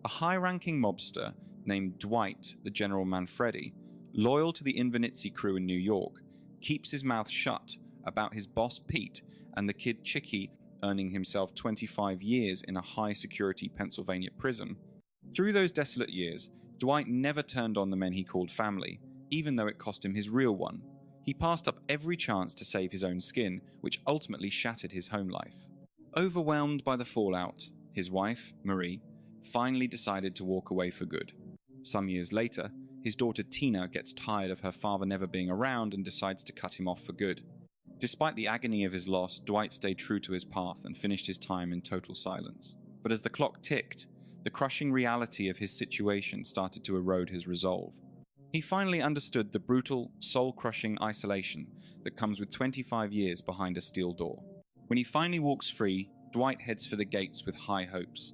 A high-ranking mobster named Dwight the General Manfredi, loyal to the Invernizzi crew in New York, keeps his mouth shut about his boss Pete and the kid Chicky earning himself 25 years in a high-security Pennsylvania prison. Through those desolate years, Dwight never turned on the men he called family, even though it cost him his real one. He passed up every chance to save his own skin, which ultimately shattered his home life. Overwhelmed by the fallout, his wife, Marie, finally decided to walk away for good. Some years later, his daughter Tina gets tired of her father never being around and decides to cut him off for good. Despite the agony of his loss, Dwight stayed true to his path and finished his time in total silence. But as the clock ticked, the crushing reality of his situation started to erode his resolve. He finally understood the brutal, soul-crushing isolation that comes with 25 years behind a steel door. When he finally walks free, Dwight heads for the gates with high hopes.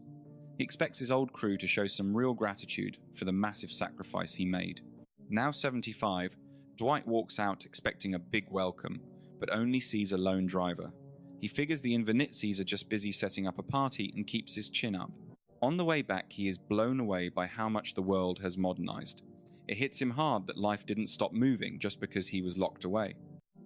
He expects his old crew to show some real gratitude for the massive sacrifice he made. Now 75, Dwight walks out expecting a big welcome, but only sees a lone driver. He figures the Invernitzis are just busy setting up a party and keeps his chin up. On the way back, he is blown away by how much the world has modernized. It hits him hard that life didn't stop moving just because he was locked away.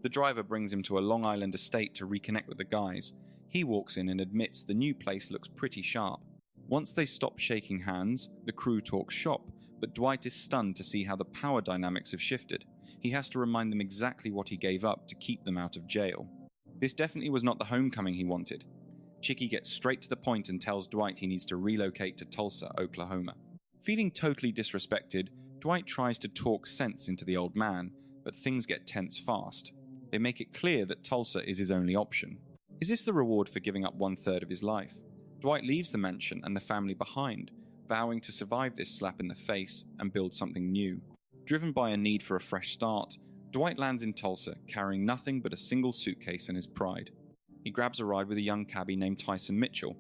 The driver brings him to a Long Island estate to reconnect with the guys. He walks in and admits the new place looks pretty sharp. Once they stop shaking hands, the crew talks shop, but Dwight is stunned to see how the power dynamics have shifted. He has to remind them exactly what he gave up to keep them out of jail. This definitely was not the homecoming he wanted. Chicky gets straight to the point and tells Dwight he needs to relocate to Tulsa, Oklahoma. Feeling totally disrespected, Dwight tries to talk sense into the old man, but things get tense fast. They make it clear that Tulsa is his only option. Is this the reward for giving up 1/3 of his life? Dwight leaves the mansion and the family behind, vowing to survive this slap in the face and build something new. Driven by a need for a fresh start, Dwight lands in Tulsa, carrying nothing but a single suitcase and his pride. He grabs a ride with a young cabbie named Tyson Mitchell.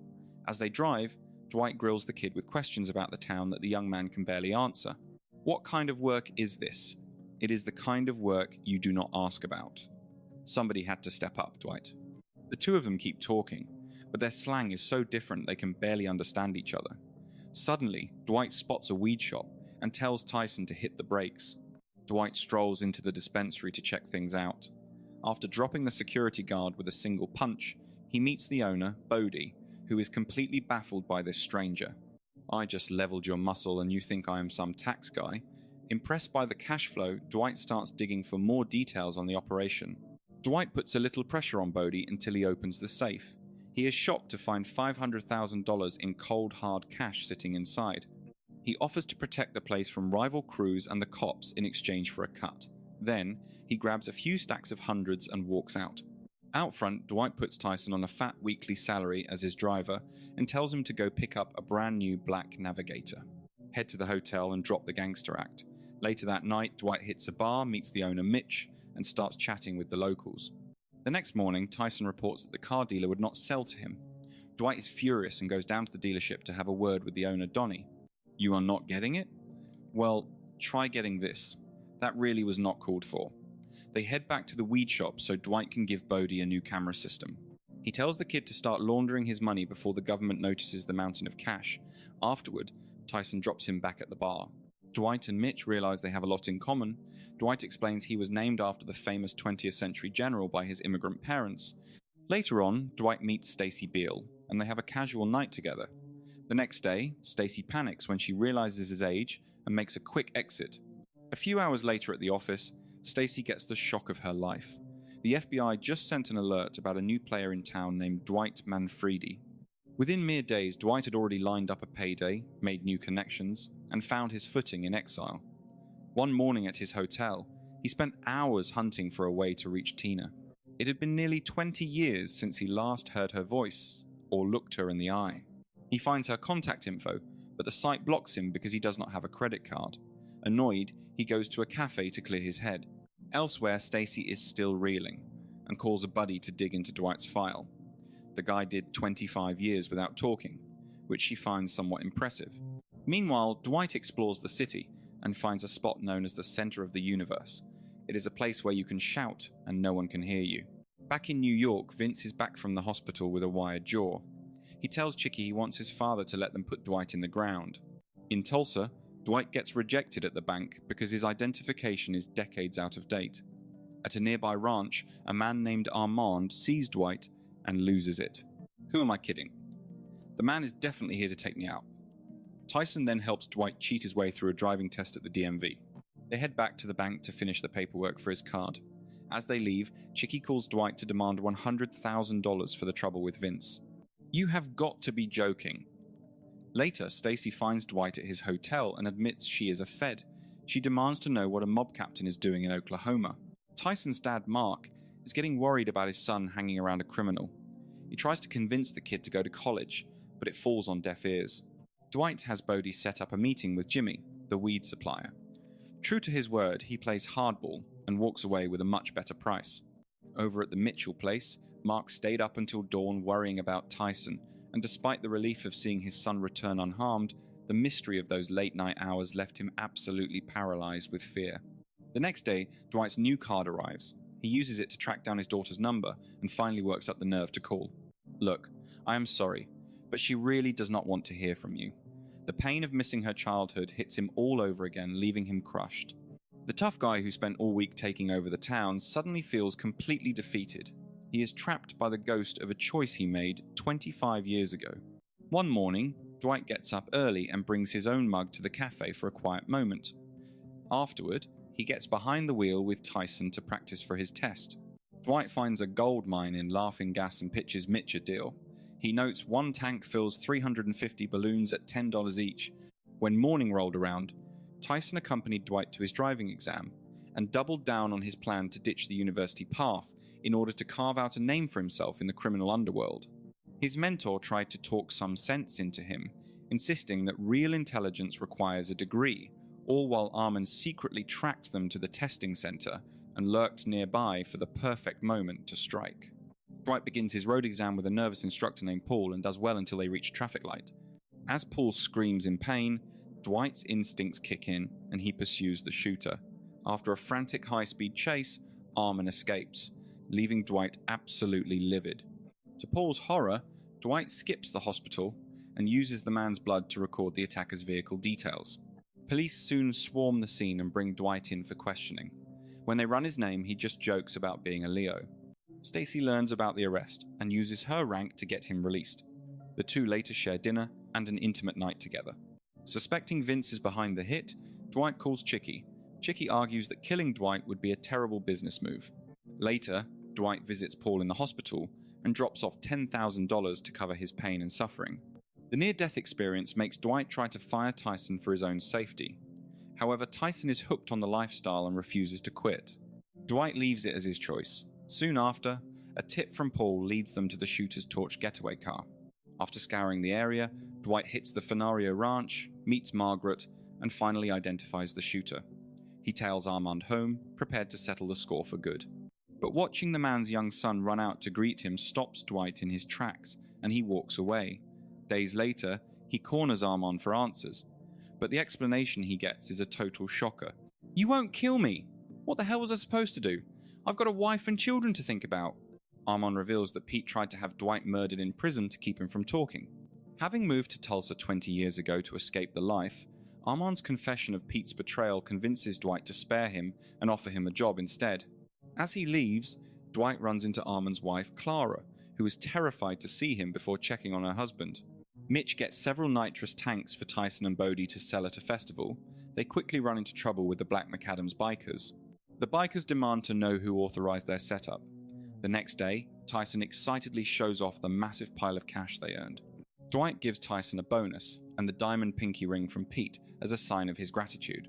As they drive, Dwight grills the kid with questions about the town that the young man can barely answer. What kind of work is this? It is the kind of work you do not ask about. Somebody had to step up, Dwight. The two of them keep talking, but their slang is so different they can barely understand each other. Suddenly, Dwight spots a weed shop and tells Tyson to hit the brakes. Dwight strolls into the dispensary to check things out. After dropping the security guard with a single punch, he meets the owner, Bodie, who is completely baffled by this stranger. I just leveled your muscle and you think I am some tax guy. Impressed by the cash flow, Dwight starts digging for more details on the operation. Dwight puts a little pressure on Bodie until he opens the safe. He is shocked to find $500,000 in cold hard cash sitting inside. He offers to protect the place from rival crews and the cops in exchange for a cut. Then, he grabs a few stacks of hundreds and walks out. Out front, Dwight puts Tyson on a fat weekly salary as his driver and tells him to go pick up a brand new black Navigator. Head to the hotel and drop the gangster act. Later that night, Dwight hits a bar, meets the owner Mitch, and starts chatting with the locals. The next morning, Tyson reports that the car dealer would not sell to him. Dwight is furious and goes down to the dealership to have a word with the owner Donnie. You are not getting it? Well, try getting this. That really was not called for. They head back to the weed shop so Dwight can give Bodie a new camera system. He tells the kid to start laundering his money before the government notices the mountain of cash. Afterward, Tyson drops him back at the bar. Dwight and Mitch realize they have a lot in common. Dwight explains he was named after the famous 20th century general by his immigrant parents. Later on, Dwight meets Stacy Beale, and they have a casual night together. The next day, Stacy panics when she realizes his age and makes a quick exit. A few hours later at the office, Stacy gets the shock of her life. The FBI just sent an alert about a new player in town named Dwight Manfredi. Within mere days, Dwight had already lined up a payday, made new connections, and found his footing in exile. One morning at his hotel, he spent hours hunting for a way to reach Tina. It had been nearly 20 years since he last heard her voice, or looked her in the eye. He finds her contact info, but the site blocks him because he does not have a credit card. Annoyed, he goes to a cafe to clear his head. Elsewhere, Stacy is still reeling, and calls a buddy to dig into Dwight's file. The guy did 25 years without talking, which she finds somewhat impressive. Meanwhile, Dwight explores the city and finds a spot known as the center of the universe. It is a place where you can shout and no one can hear you. Back in New York, Vince is back from the hospital with a wired jaw. He tells Chicky he wants his father to let them put Dwight in the ground. In Tulsa, Dwight gets rejected at the bank because his identification is decades out of date. At a nearby ranch, a man named Armand sees Dwight and loses it. Who am I kidding? The man is definitely here to take me out. Tyson then helps Dwight cheat his way through a driving test at the DMV. They head back to the bank to finish the paperwork for his card. As they leave, Chicky calls Dwight to demand $100,000 for the trouble with Vince. You have got to be joking. Later, Stacy finds Dwight at his hotel and admits she is a Fed. She demands to know what a mob captain is doing in Oklahoma. Tyson's dad, Mark, is getting worried about his son hanging around a criminal. He tries to convince the kid to go to college, but it falls on deaf ears. Dwight has Bodie set up a meeting with Jimmy, the weed supplier. True to his word, he plays hardball and walks away with a much better price. Over at the Mitchell place, Mark stayed up until dawn worrying about Tyson, and despite the relief of seeing his son return unharmed, the mystery of those late-night hours left him absolutely paralyzed with fear. The next day, Dwight's new card arrives. He uses it to track down his daughter's number and finally works up the nerve to call. Look, I am sorry, but she really does not want to hear from you. The pain of missing her childhood hits him all over again, leaving him crushed. The tough guy who spent all week taking over the town suddenly feels completely defeated. He is trapped by the ghost of a choice he made 25 years ago. One morning, Dwight gets up early and brings his own mug to the cafe for a quiet moment. Afterward, he gets behind the wheel with Tyson to practice for his test. Dwight finds a gold mine in laughing gas and pitches Mitch a deal. He notes one tank fills 350 balloons at $10 each. When morning rolled around, Tyson accompanied Dwight to his driving exam and doubled down on his plan to ditch the university path in order to carve out a name for himself in the criminal underworld. His mentor tried to talk some sense into him, insisting that real intelligence requires a degree, all while Armand secretly tracked them to the testing center and lurked nearby for the perfect moment to strike. Dwight begins his road exam with a nervous instructor named Paul and does well until they reach a traffic light. As Paul screams in pain, Dwight's instincts kick in and he pursues the shooter. After a frantic high-speed chase, Armand escapes, leaving Dwight absolutely livid. To Paul's horror, Dwight skips the hospital and uses the man's blood to record the attacker's vehicle details. Police soon swarm the scene and bring Dwight in for questioning. When they run his name, he just jokes about being a Leo. Stacy learns about the arrest and uses her rank to get him released. The two later share dinner and an intimate night together. Suspecting Vince is behind the hit, Dwight calls Chicky. Chicky argues that killing Dwight would be a terrible business move. Later, Dwight visits Paul in the hospital and drops off $10,000 to cover his pain and suffering. The near-death experience makes Dwight try to fire Tyson for his own safety. However, Tyson is hooked on the lifestyle and refuses to quit. Dwight leaves it as his choice. Soon after, a tip from Paul leads them to the shooter's torched getaway car. After scouring the area, Dwight hits the Fenario ranch, meets Margaret, and finally identifies the shooter. He tails Armand home, prepared to settle the score for good. But watching the man's young son run out to greet him stops Dwight in his tracks, and he walks away. Days later, he corners Armand for answers, but the explanation he gets is a total shocker. "You won't kill me! What the hell was I supposed to do? I've got a wife and children to think about." Armand reveals that Pete tried to have Dwight murdered in prison to keep him from talking. Having moved to Tulsa 20 years ago to escape the life, Armand's confession of Pete's betrayal convinces Dwight to spare him and offer him a job instead. As he leaves, Dwight runs into Armand's wife, Clara, who is terrified to see him before checking on her husband. Mitch gets several nitrous tanks for Tyson and Bodie to sell at a festival. They quickly run into trouble with the Black McAdams bikers. The bikers demand to know who authorized their setup. The next day, Tyson excitedly shows off the massive pile of cash they earned. Dwight gives Tyson a bonus and the diamond pinky ring from Pete as a sign of his gratitude.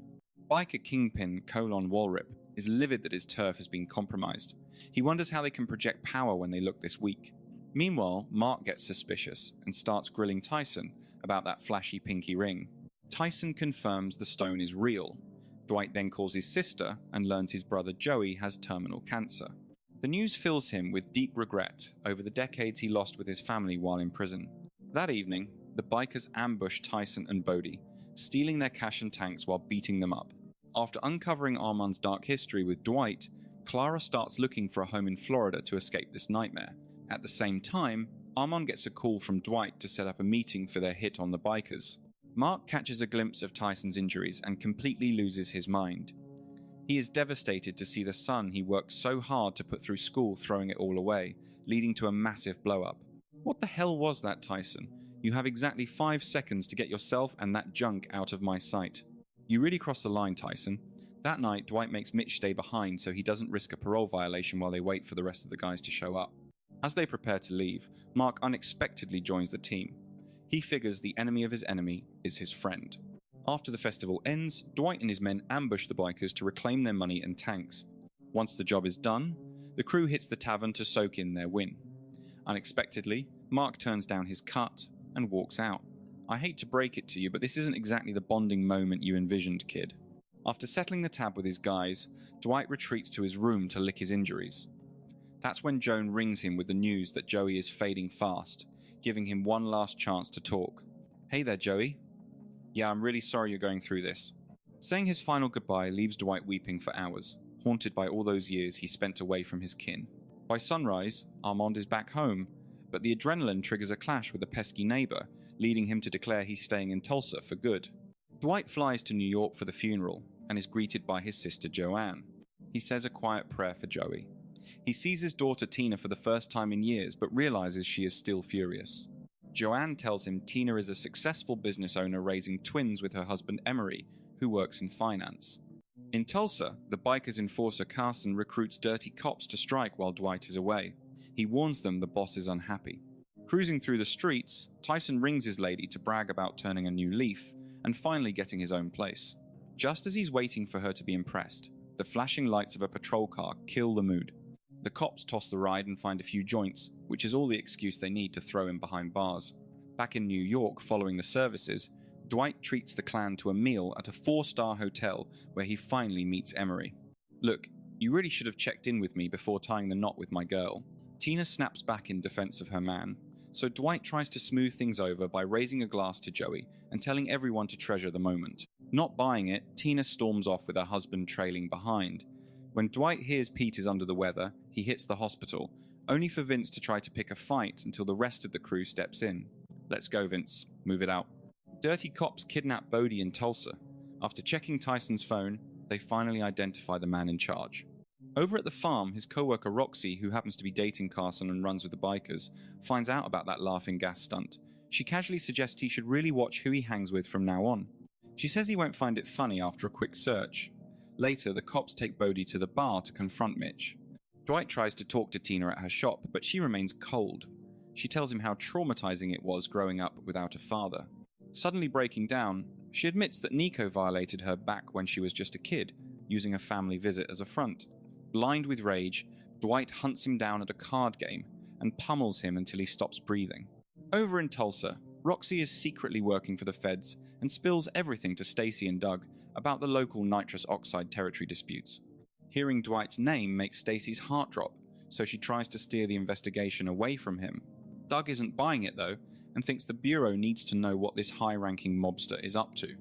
Biker kingpin Colon Walrip is livid that his turf has been compromised. He wonders how they can project power when they look this weak. Meanwhile, Mark gets suspicious and starts grilling Tyson about that flashy pinky ring. Tyson confirms the stone is real. Dwight then calls his sister and learns his brother Joey has terminal cancer. The news fills him with deep regret over the decades he lost with his family while in prison. That evening, the bikers ambush Tyson and Bodie, stealing their cash and tanks while beating them up. After uncovering Armand's dark history with Dwight, Clara starts looking for a home in Florida to escape this nightmare. At the same time, Armand gets a call from Dwight to set up a meeting for their hit on the bikers. Mark catches a glimpse of Tyson's injuries and completely loses his mind. He is devastated to see the son he worked so hard to put through school throwing it all away, leading to a massive blow-up. What the hell was that, Tyson? You have exactly 5 seconds to get yourself and that junk out of my sight. You really crossed the line, Tyson. That night, Dwight makes Mitch stay behind so he doesn't risk a parole violation while they wait for the rest of the guys to show up. As they prepare to leave, Mark unexpectedly joins the team. He figures the enemy of his enemy is his friend. After the festival ends, Dwight and his men ambush the bikers to reclaim their money and tanks. Once the job is done, the crew hits the tavern to soak in their win. Unexpectedly, Mark turns down his cut and walks out. I hate to break it to you, but this isn't exactly the bonding moment you envisioned, kid. After settling the tab with his guys, Dwight retreats to his room to lick his injuries. That's when Joan rings him with the news that Joey is fading fast, giving him one last chance to talk. Hey there, Joey. Yeah, I'm really sorry you're going through this. Saying his final goodbye leaves Dwight weeping for hours, haunted by all those years he spent away from his kin. By sunrise, Armand is back home, but the adrenaline triggers a clash with a pesky neighbor, leading him to declare he's staying in Tulsa for good. Dwight flies to New York for the funeral and is greeted by his sister Joanne. He says a quiet prayer for Joey. He sees his daughter Tina for the first time in years, but realizes she is still furious. Joanne tells him Tina is a successful business owner raising twins with her husband Emery, who works in finance. In Tulsa, the bikers enforcer Carson recruits dirty cops to strike while Dwight is away. He warns them the boss is unhappy. Cruising through the streets, Tyson rings his lady to brag about turning a new leaf and finally getting his own place. Just as he's waiting for her to be impressed, the flashing lights of a patrol car kill the mood. The cops toss the ride and find a few joints, which is all the excuse they need to throw him behind bars. Back in New York following the services, Dwight treats the clan to a meal at a 4-star hotel where he finally meets Emery. Look, you really should have checked in with me before tying the knot with my girl. Tina snaps back in defense of her man, so Dwight tries to smooth things over by raising a glass to Joey and telling everyone to treasure the moment. Not buying it, Tina storms off with her husband trailing behind. When Dwight hears Pete is under the weather, he hits the hospital, only for Vince to try to pick a fight until the rest of the crew steps in. Let's go, Vince. Move it out. Dirty cops kidnap Bodie in Tulsa. After checking Tyson's phone, they finally identify the man in charge. Over at the farm, his co-worker Roxy, who happens to be dating Carson and runs with the bikers, finds out about that laughing gas stunt. She casually suggests he should really watch who he hangs with from now on. She says he won't find it funny after a quick search. Later, the cops take Bodie to the bar to confront Mitch. Dwight tries to talk to Tina at her shop, but she remains cold. She tells him how traumatizing it was growing up without a father. Suddenly breaking down, she admits that Nico violated her back when she was just a kid, using a family visit as a front. Blind with rage, Dwight hunts him down at a card game and pummels him until he stops breathing. Over in Tulsa, Roxy is secretly working for the feds and spills everything to Stacy and Doug about the local nitrous oxide territory disputes. Hearing Dwight's name makes Stacy's heart drop, so she tries to steer the investigation away from him. Doug isn't buying it though, and thinks the Bureau needs to know what this high-ranking mobster is up to.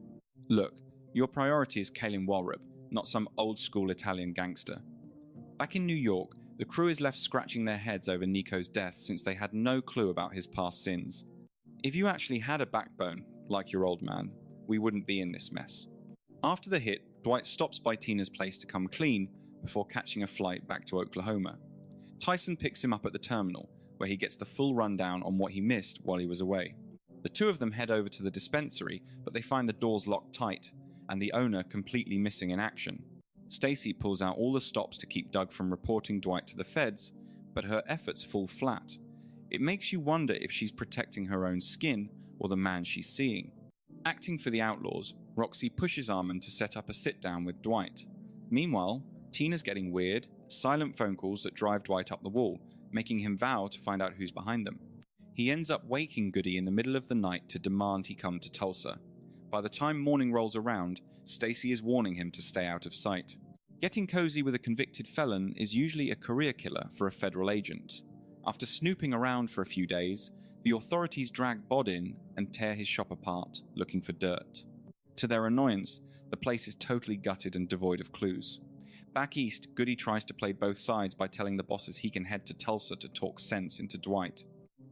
Look, your priority is Kalen Walrub, not some old-school Italian gangster. Back in New York, the crew is left scratching their heads over Nico's death since they had no clue about his past sins. If you actually had a backbone, like your old man, we wouldn't be in this mess. After the hit, Dwight stops by Tina's place to come clean before catching a flight back to Oklahoma. Tyson picks him up at the terminal, where he gets the full rundown on what he missed while he was away. The two of them head over to the dispensary, but they find the doors locked tight, and the owner completely missing in action. Stacy pulls out all the stops to keep Doug from reporting Dwight to the feds, but her efforts fall flat. It makes you wonder if she's protecting her own skin or the man she's seeing. Acting for the outlaws, Roxy pushes Armand to set up a sit-down with Dwight. Meanwhile, Tina's getting weird, silent phone calls that drive Dwight up the wall, making him vow to find out who's behind them. He ends up waking Goody in the middle of the night to demand he come to Tulsa. By the time morning rolls around, Stacy is warning him to stay out of sight. Getting cozy with a convicted felon is usually a career killer for a federal agent. After snooping around for a few days, the authorities drag Bod in and tear his shop apart, looking for dirt. To their annoyance, the place is totally gutted and devoid of clues. Back east, Goody tries to play both sides by telling the bosses he can head to Tulsa to talk sense into Dwight.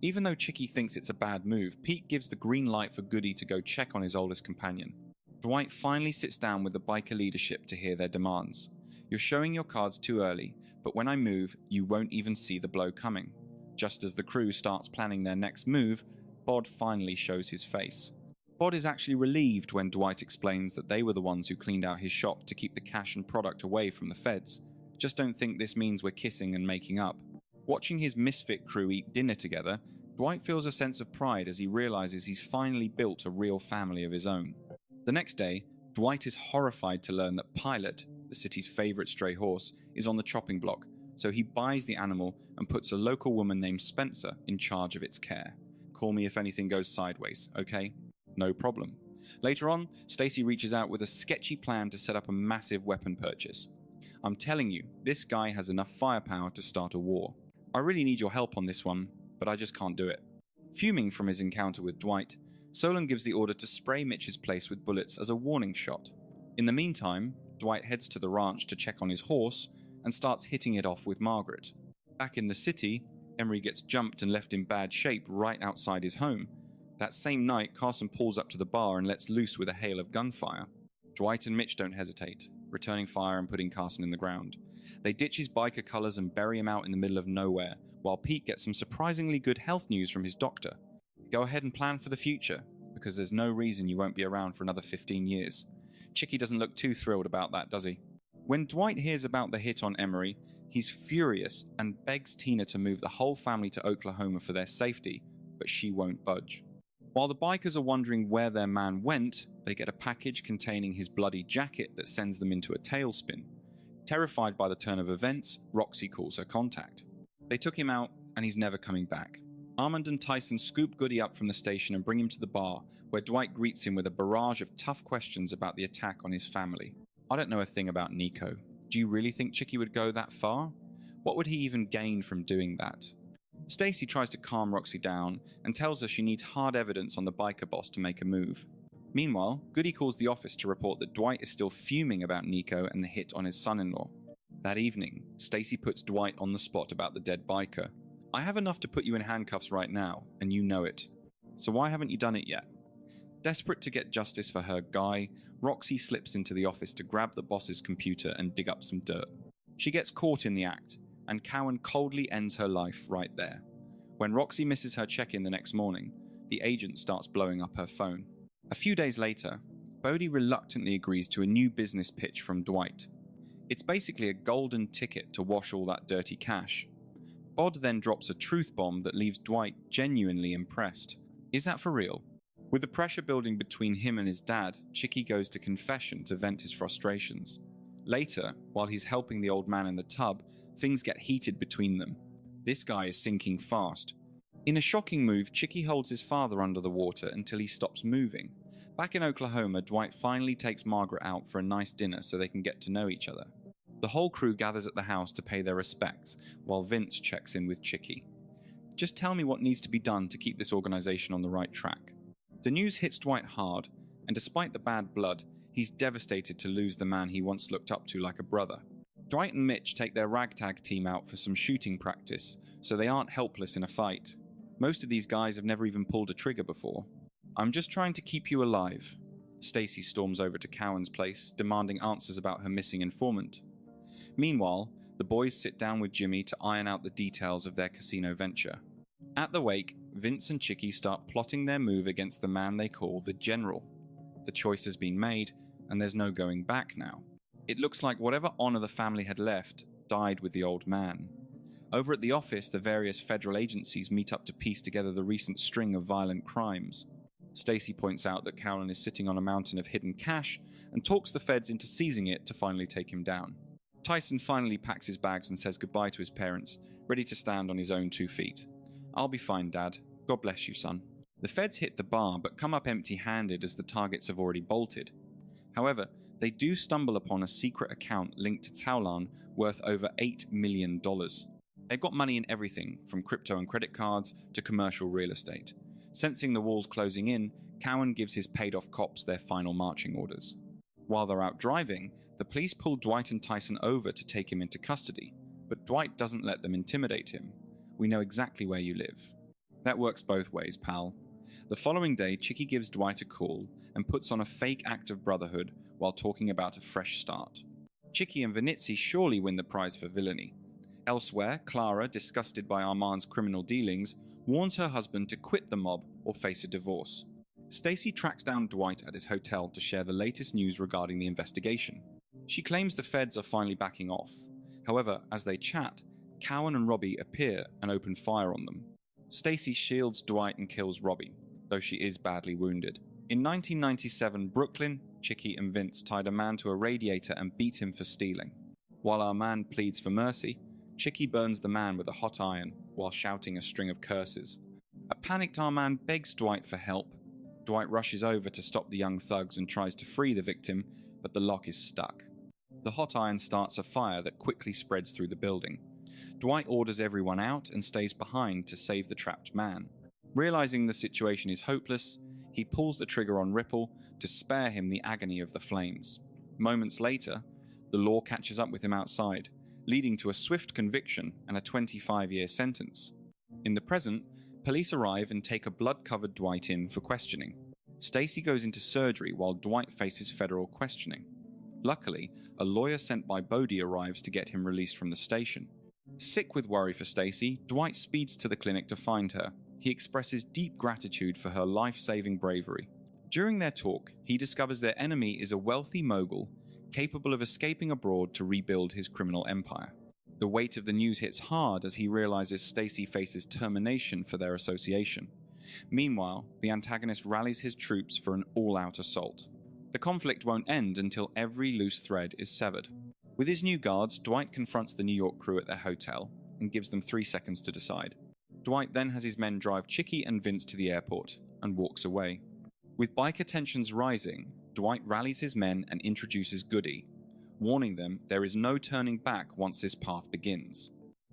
Even though Chicky thinks it's a bad move, Pete gives the green light for Goody to go check on his oldest companion. Dwight finally sits down with the biker leadership to hear their demands. You're showing your cards too early, but when I move, you won't even see the blow coming. Just as the crew starts planning their next move, Bod finally shows his face. Bod is actually relieved when Dwight explains that they were the ones who cleaned out his shop to keep the cash and product away from the feds. Just don't think this means we're kissing and making up. Watching his misfit crew eat dinner together, Dwight feels a sense of pride as he realizes he's finally built a real family of his own. The next day, Dwight is horrified to learn that Pilot, the city's favorite stray horse, is on the chopping block, so he buys the animal and puts a local woman named Spencer in charge of its care. Call me if anything goes sideways, okay? No problem. Later on, Stacy reaches out with a sketchy plan to set up a massive weapon purchase. I'm telling you, this guy has enough firepower to start a war. I really need your help on this one, but I just can't do it. Fuming from his encounter with Dwight, Solon gives the order to spray Mitch's place with bullets as a warning shot. In the meantime, Dwight heads to the ranch to check on his horse and starts hitting it off with Margaret. Back in the city, Emery gets jumped and left in bad shape right outside his home. That same night, Carson pulls up to the bar and lets loose with a hail of gunfire. Dwight and Mitch don't hesitate, returning fire and putting Carson in the ground. They ditch his biker colors and bury him out in the middle of nowhere, while Pete gets some surprisingly good health news from his doctor. Go ahead and plan for the future, because there's no reason you won't be around for another 15 years. Chicky doesn't look too thrilled about that, does he? When Dwight hears about the hit on Emery, he's furious and begs Tina to move the whole family to Oklahoma for their safety, but she won't budge. While the bikers are wondering where their man went, they get a package containing his bloody jacket that sends them into a tailspin. Terrified by the turn of events, Roxy calls her contact. They took him out, and he's never coming back. Armand and Tyson scoop Goody up from the station and bring him to the bar, where Dwight greets him with a barrage of tough questions about the attack on his family. I don't know a thing about Nico. Do you really think Chicky would go that far? What would he even gain from doing that? Stacy tries to calm Roxy down and tells her she needs hard evidence on the biker boss to make a move. Meanwhile, Goody calls the office to report that Dwight is still fuming about Nico and the hit on his son-in-law. That evening, Stacy puts Dwight on the spot about the dead biker. I have enough to put you in handcuffs right now, and you know it. So why haven't you done it yet? Desperate to get justice for her guy, Roxy slips into the office to grab the boss's computer and dig up some dirt. She gets caught in the act, and Cowan coldly ends her life right there. When Roxy misses her check-in the next morning, the agent starts blowing up her phone. A few days later, Bodie reluctantly agrees to a new business pitch from Dwight. It's basically a golden ticket to wash all that dirty cash. Bod then drops a truth bomb that leaves Dwight genuinely impressed. Is that for real? With the pressure building between him and his dad, Chicky goes to confession to vent his frustrations. Later, while he's helping the old man in the tub, things get heated between them. This guy is sinking fast. In a shocking move, Chicky holds his father under the water until he stops moving. Back in Oklahoma, Dwight finally takes Margaret out for a nice dinner so they can get to know each other. The whole crew gathers at the house to pay their respects, while Vince checks in with Chicky. Just tell me what needs to be done to keep this organization on the right track. The news hits Dwight hard, and despite the bad blood, he's devastated to lose the man he once looked up to like a brother. Dwight and Mitch take their ragtag team out for some shooting practice, so they aren't helpless in a fight. Most of these guys have never even pulled a trigger before. I'm just trying to keep you alive. Stacy storms over to Cowan's place, demanding answers about her missing informant. Meanwhile, the boys sit down with Jimmy to iron out the details of their casino venture. At the wake, Vince and Chicky start plotting their move against the man they call the General. The choice has been made, and there's no going back now. It looks like whatever honor the family had left died with the old man. Over at the office, the various federal agencies meet up to piece together the recent string of violent crimes. Stacy points out that Cowan is sitting on a mountain of hidden cash and talks the feds into seizing it to finally take him down. Tyson finally packs his bags and says goodbye to his parents, ready to stand on his own 2 feet. I'll be fine, Dad. God bless you, son. The feds hit the bar but come up empty-handed as the targets have already bolted. However, they do stumble upon a secret account linked to Taulan worth over $8 million. They've got money in everything, from crypto and credit cards to commercial real estate. Sensing the walls closing in, Cowan gives his paid-off cops their final marching orders. While they're out driving, the police pull Dwight and Tyson over to take him into custody, but Dwight doesn't let them intimidate him. We know exactly where you live. That works both ways, pal. The following day, Chicky gives Dwight a call and puts on a fake act of brotherhood while talking about a fresh start. Chicky and Vinitsy surely win the prize for villainy. Elsewhere, Clara, disgusted by Armand's criminal dealings, warns her husband to quit the mob or face a divorce. Stacy tracks down Dwight at his hotel to share the latest news regarding the investigation. She claims the feds are finally backing off. However, as they chat, Cowan and Robbie appear and open fire on them. Stacy shields Dwight and kills Robbie, though she is badly wounded. In 1997, Brooklyn, Chicky and Vince tied a man to a radiator and beat him for stealing. While Armand pleads for mercy, Chicky burns the man with a hot iron while shouting a string of curses. A panicked Armand begs Dwight for help. Dwight rushes over to stop the young thugs and tries to free the victim, but the lock is stuck. The hot iron starts a fire that quickly spreads through the building. Dwight orders everyone out and stays behind to save the trapped man. Realizing the situation is hopeless, he pulls the trigger on Ripple to spare him the agony of the flames. Moments later, the law catches up with him outside, leading to a swift conviction and a 25-year sentence. In the present, police arrive and take a blood-covered Dwight in for questioning. Stacy goes into surgery while Dwight faces federal questioning. Luckily, a lawyer sent by Bodie arrives to get him released from the station. Sick with worry for Stacy, Dwight speeds to the clinic to find her. He expresses deep gratitude for her life-saving bravery. During their talk, he discovers their enemy is a wealthy mogul capable of escaping abroad to rebuild his criminal empire. The weight of the news hits hard as he realizes Stacy faces termination for their association. Meanwhile, the antagonist rallies his troops for an all-out assault. The conflict won't end until every loose thread is severed. With his new guards, Dwight confronts the New York crew at their hotel and gives them 3 seconds to decide. Dwight then has his men drive Chicky and Vince to the airport and walks away. With biker tensions rising, Dwight rallies his men and introduces Goody, warning them there is no turning back once this path begins.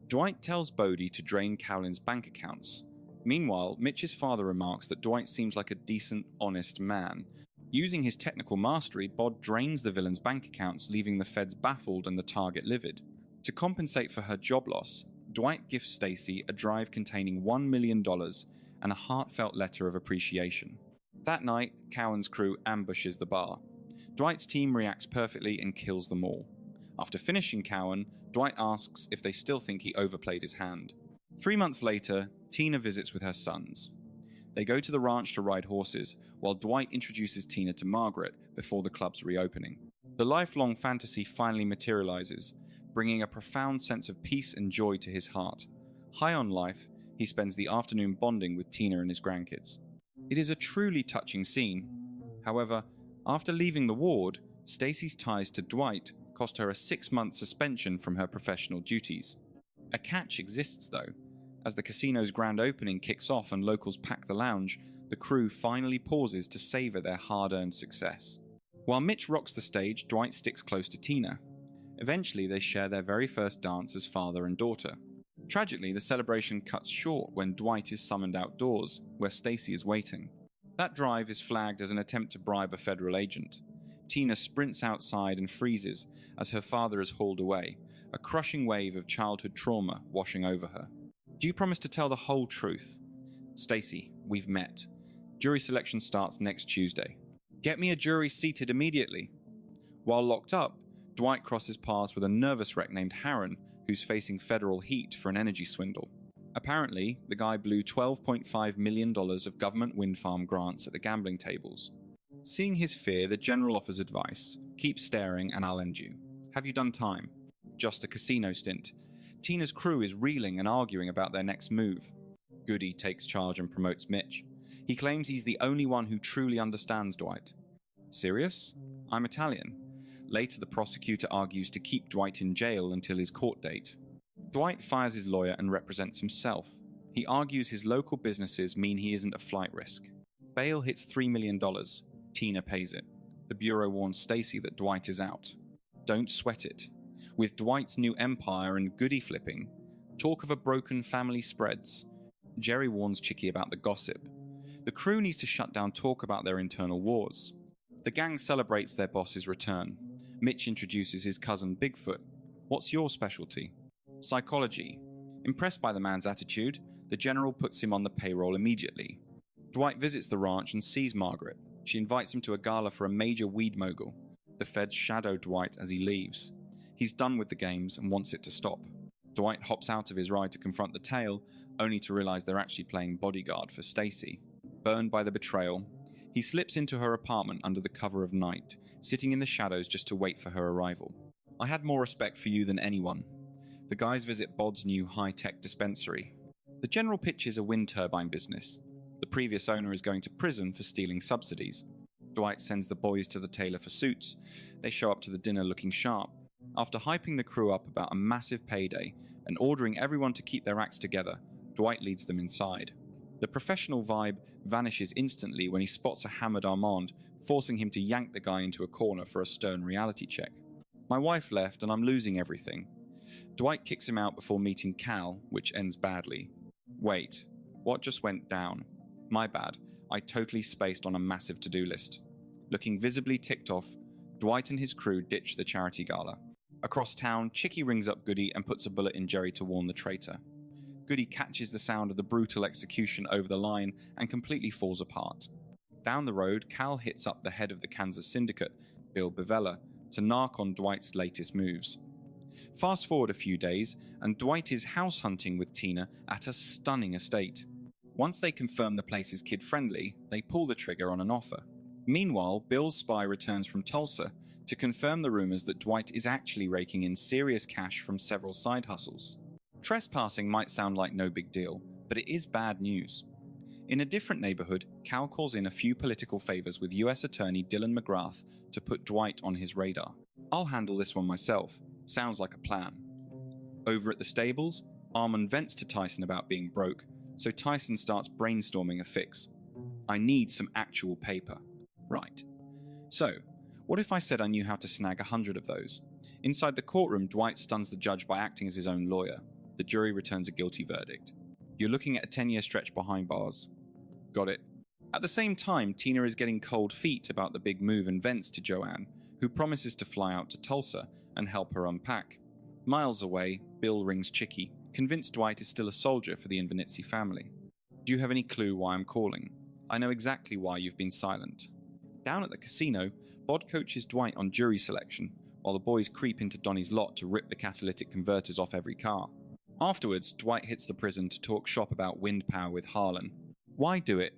Dwight tells Bodie to drain Cowlin's bank accounts. Meanwhile, Mitch's father remarks that Dwight seems like a decent, honest man. Using his technical mastery, Bod drains the villain's bank accounts, leaving the feds baffled and the target livid. To compensate for her job loss, Dwight gifts Stacy a drive containing $1 million and a heartfelt letter of appreciation. That night, Cowan's crew ambushes the bar. Dwight's team reacts perfectly and kills them all. After finishing Cowan, Dwight asks if they still think he overplayed his hand. 3 months later, Tina visits with her sons. They go to the ranch to ride horses, while Dwight introduces Tina to Margaret before the club's reopening. The lifelong fantasy finally materializes, bringing a profound sense of peace and joy to his heart. High on life, he spends the afternoon bonding with Tina and his grandkids. It is a truly touching scene. However, after leaving the ward, Stacy's ties to Dwight cost her a 6-month suspension from her professional duties. A catch exists though. As the casino's grand opening kicks off and locals pack the lounge, the crew finally pauses to savor their hard-earned success. While Mitch rocks the stage, Dwight sticks close to Tina. Eventually, they share their very first dance as father and daughter. Tragically, the celebration cuts short when Dwight is summoned outdoors, where Stacy is waiting. That drive is flagged as an attempt to bribe a federal agent. Tina sprints outside and freezes as her father is hauled away, a crushing wave of childhood trauma washing over her. Do you promise to tell the whole truth? Stacy, we've met. Jury selection starts next Tuesday. Get me a jury seated immediately. While locked up, Dwight crosses paths with a nervous wreck named Harron, who's facing federal heat for an energy swindle. Apparently, the guy blew $12.5 million of government wind farm grants at the gambling tables. Seeing his fear, the general offers advice. Keep staring and I'll end you. Have you done time? Just a casino stint. Tina's crew is reeling and arguing about their next move. Goody takes charge and promotes Mitch. He claims he's the only one who truly understands Dwight. Serious? I'm Italian. Later, the prosecutor argues to keep Dwight in jail until his court date. Dwight fires his lawyer and represents himself. He argues his local businesses mean he isn't a flight risk. Bail hits $3 million. Tina pays it. The Bureau warns Stacy that Dwight is out. Don't sweat it. With Dwight's new empire and Goody flipping, talk of a broken family spreads. Jerry warns Chicky about the gossip. The crew needs to shut down talk about their internal wars. The gang celebrates their boss's return. Mitch introduces his cousin Bigfoot. What's your specialty? Psychology. Impressed by the man's attitude, The general puts him on the payroll immediately. Dwight visits the ranch and sees Margaret. She invites him to a gala for a major weed mogul. The feds shadow Dwight as he leaves. He's done with the games and wants it to stop. Dwight hops out of his ride to confront the tail, only to realize they're actually playing bodyguard for Stacy. Burned by the betrayal, he slips into her apartment under the cover of night, sitting in the shadows just to wait for her arrival. I had more respect for you than anyone. The guys visit Bod's new high-tech dispensary. The general pitches a wind turbine business. The previous owner is going to prison for stealing subsidies. Dwight sends the boys to the tailor for suits. They show up to the dinner looking sharp. After hyping the crew up about a massive payday and ordering everyone to keep their acts together, Dwight leads them inside. The professional vibe vanishes instantly when he spots a hammered Armand, forcing him to yank the guy into a corner for a stern reality check. My wife left and I'm losing everything. Dwight kicks him out before meeting Cal, which ends badly. Wait, what just went down? My bad, I totally spaced on a massive to-do list. Looking visibly ticked off, Dwight and his crew ditch the charity gala. Across town, Chicky rings up Goody and puts a bullet in Jerry to warn the traitor. Goody catches the sound of the brutal execution over the line and completely falls apart. Down the road, Cal hits up the head of the Kansas Syndicate, Bill Bevella, to narc on Dwight's latest moves. Fast forward a few days, and Dwight is house hunting with Tina at a stunning estate. Once they confirm the place is kid-friendly, they pull the trigger on an offer. Meanwhile, Bill's spy returns from Tulsa to confirm the rumors that Dwight is actually raking in serious cash from several side hustles. Trespassing might sound like no big deal, but it is bad news. In a different neighborhood, Cal calls in a few political favors with U.S. Attorney Dylan McGrath to put Dwight on his radar. I'll handle this one myself. Sounds like a plan. Over at the stables, Armand vents to Tyson about being broke, so Tyson starts brainstorming a fix. I need some actual paper. Right. So, what if I said I knew how to snag 100 of those? Inside the courtroom, Dwight stuns the judge by acting as his own lawyer. The jury returns a guilty verdict. You're looking at a 10-year stretch behind bars. Got it. At the same time, Tina is getting cold feet about the big move and vents to Joanne, who promises to fly out to Tulsa and help her unpack. Miles away, Bill rings Chicky, convinced Dwight is still a soldier for the Invernizzi family. Do you have any clue why I'm calling? I know exactly why you've been silent. Down at the casino, Bod coaches Dwight on jury selection, while the boys creep into Donnie's lot to rip the catalytic converters off every car. Afterwards, Dwight hits the prison to talk shop about wind power with Harlan. Why do it?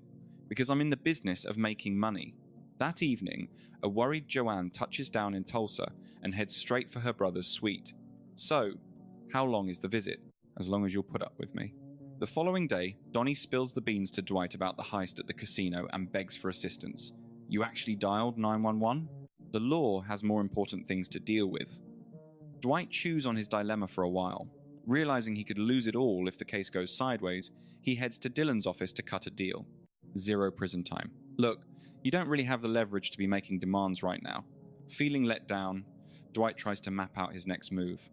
Because I'm in the business of making money. That evening, a worried Joanne touches down in Tulsa and heads straight for her brother's suite. So, how long is the visit? As long as you'll put up with me. The following day, Donnie spills the beans to Dwight about the heist at the casino and begs for assistance. You actually dialed 911? The law has more important things to deal with. Dwight chews on his dilemma for a while. Realizing he could lose it all if the case goes sideways, he heads to Dylan's office to cut a deal. 0 prison time. Look, you don't really have the leverage to be making demands right now. Feeling let down, Dwight tries to map out his next move.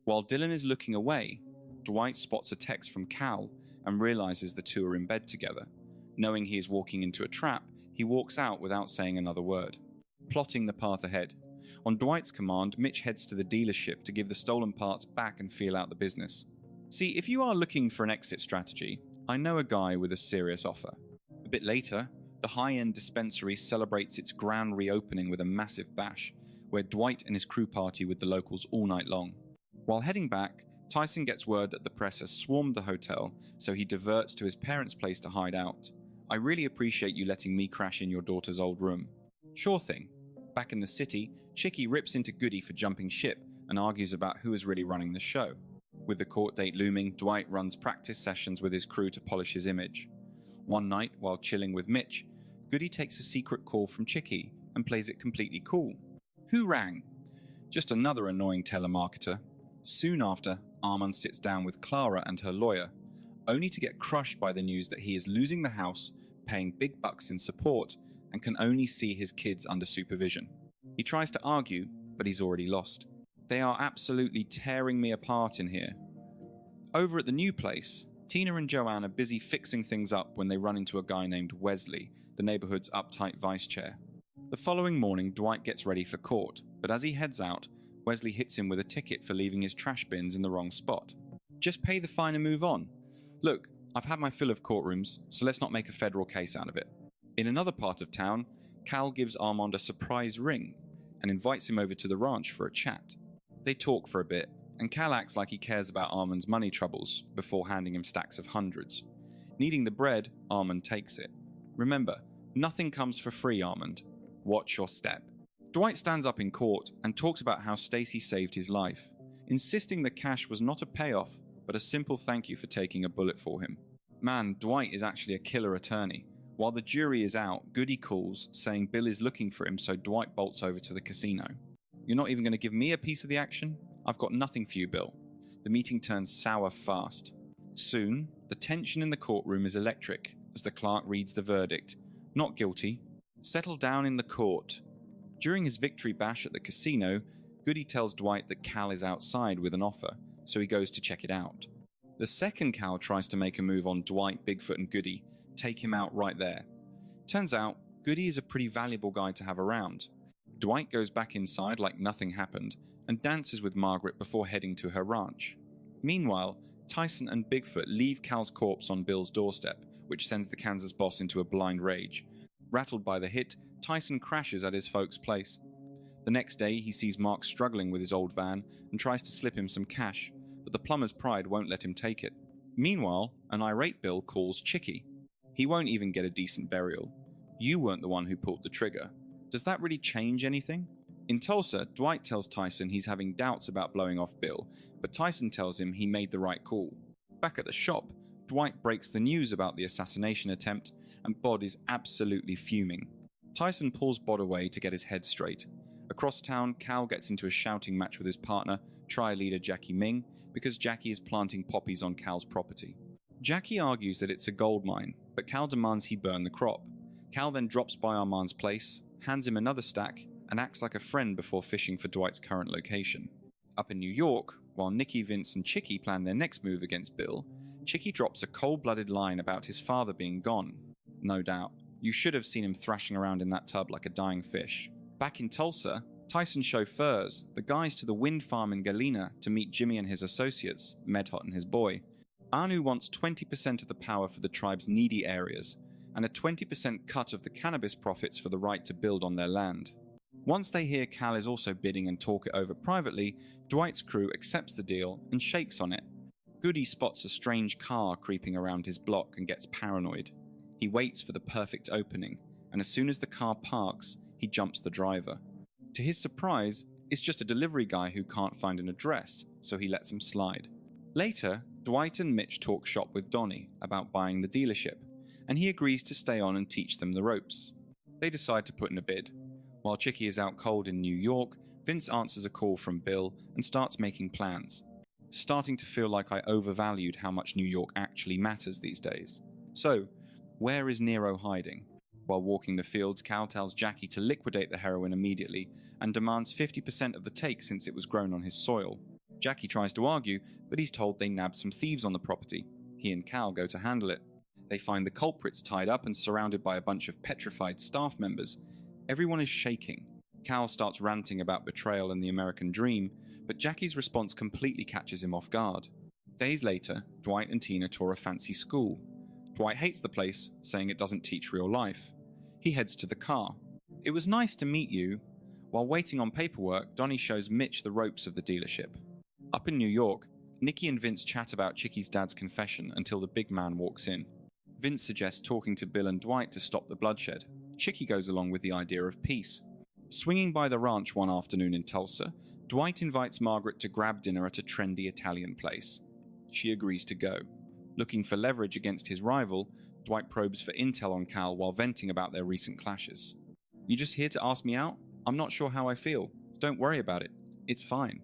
While Dylan is looking away, Dwight spots a text from Cal and realizes the two are in bed together. Knowing he is walking into a trap, he walks out without saying another word. Plotting the path ahead. On Dwight's command, Mitch heads to the dealership to give the stolen parts back and feel out the business. See, if you are looking for an exit strategy, I know a guy with a serious offer. A bit later, the high-end dispensary celebrates its grand reopening with a massive bash, where Dwight and his crew party with the locals all night long. While heading back, Tyson gets word that the press has swarmed the hotel, so he diverts to his parents' place to hide out. I really appreciate you letting me crash in your daughter's old room. Sure thing. Back in the city, Chicky rips into Goody for jumping ship and argues about who is really running the show. With the court date looming, Dwight runs practice sessions with his crew to polish his image. One night, while chilling with Mitch, Goody takes a secret call from Chicky and plays it completely cool. Who rang? Just another annoying telemarketer. Soon after, Armand sits down with Clara and her lawyer, only to get crushed by the news that he is losing the house, paying big bucks in support, and can only see his kids under supervision. He tries to argue, but he's already lost. They are absolutely tearing me apart in here. Over at the new place, Tina and Joanne are busy fixing things up when they run into a guy named Wesley, the neighborhood's uptight vice chair. The following morning, Dwight gets ready for court, but as he heads out, Wesley hits him with a ticket for leaving his trash bins in the wrong spot. Just pay the fine and move on. Look, I've had my fill of courtrooms, so let's not make a federal case out of it. In another part of town, Cal gives Armand a surprise ring and invites him over to the ranch for a chat. They talk for a bit, and Cal acts like he cares about Armand's money troubles before handing him stacks of hundreds. Needing the bread, Armand takes it. Remember, nothing comes for free, Armand. Watch your step. Dwight stands up in court and talks about how Stacy saved his life, insisting the cash was not a payoff, but a simple thank you for taking a bullet for him. Man, Dwight is actually a killer attorney. While the jury is out, Goody calls, saying Bill is looking for him, so Dwight bolts over to the casino. You're not even going to give me a piece of the action? I've got nothing for you, Bill. The meeting turns sour fast. Soon, the tension in the courtroom is electric as the clerk reads the verdict. Not guilty. Settle down in the court. During his victory bash at the casino, Goody tells Dwight that Cal is outside with an offer, so he goes to check it out. The second Cal tries to make a move on Dwight, Bigfoot, and Goody, take him out right there. Turns out, Goody is a pretty valuable guy to have around. Dwight goes back inside like nothing happened and dances with Margaret before heading to her ranch. Meanwhile, Tyson and Bigfoot leave Cal's corpse on Bill's doorstep, which sends the Kansas boss into a blind rage. Rattled by the hit, Tyson crashes at his folks' place. The next day, he sees Mark struggling with his old van and tries to slip him some cash, but the plumber's pride won't let him take it. Meanwhile, an irate Bill calls Chicky. He won't even get a decent burial. You weren't the one who pulled the trigger. Does that really change anything? In Tulsa, Dwight tells Tyson he's having doubts about blowing off Bill, but Tyson tells him he made the right call. Back at the shop, Dwight breaks the news about the assassination attempt, and Bod is absolutely fuming. Tyson pulls Bod away to get his head straight. Across town, Cal gets into a shouting match with his partner, tri-leader Jackie Ming, because Jackie is planting poppies on Cal's property. Jackie argues that it's a gold mine, but Cal demands he burn the crop. Cal then drops by Armand's place, hands him another stack, and acts like a friend before fishing for Dwight's current location. Up in New York, while Nicky, Vince, and Chicky plan their next move against Bill, Chicky drops a cold-blooded line about his father being gone. No doubt. You should have seen him thrashing around in that tub like a dying fish. Back in Tulsa, Tyson chauffeurs the guys to the wind farm in Galena to meet Jimmy and his associates, Medhot and his boy. Anu wants 20% of the power for the tribe's needy areas, and a 20% cut of the cannabis profits for the right to build on their land. Once they hear Cal is also bidding and talk it over privately, Dwight's crew accepts the deal and shakes on it. Goody spots a strange car creeping around his block and gets paranoid. He waits for the perfect opening, and as soon as the car parks, he jumps the driver. To his surprise, it's just a delivery guy who can't find an address, so he lets him slide. Later, Dwight and Mitch talk shop with Donnie about buying the dealership, and he agrees to stay on and teach them the ropes. They decide to put in a bid. While Chicky is out cold in New York, Vince answers a call from Bill and starts making plans. Starting to feel like I overvalued how much New York actually matters these days. So, where is Nero hiding? While walking the fields, Cal tells Jackie to liquidate the heroin immediately and demands 50% of the take since it was grown on his soil. Jackie tries to argue, but he's told they nabbed some thieves on the property. He and Cal go to handle it. They find the culprits tied up and surrounded by a bunch of petrified staff members. Everyone is shaking. Cal starts ranting about betrayal and the American dream, but Jackie's response completely catches him off guard. Days later, Dwight and Tina tour a fancy school. Dwight hates the place, saying it doesn't teach real life. He heads to the car. It was nice to meet you. While waiting on paperwork, Donnie shows Mitch the ropes of the dealership. Up in New York, Nicky and Vince chat about Chicky's dad's confession until the big man walks in. Vince suggests talking to Bill and Dwight to stop the bloodshed. Chicky goes along with the idea of peace. Swinging by the ranch one afternoon in Tulsa, Dwight invites Margaret to grab dinner at a trendy Italian place. She agrees to go. Looking for leverage against his rival, Dwight probes for intel on Cal while venting about their recent clashes. You just here to ask me out? I'm not sure how I feel. Don't worry about it. It's fine.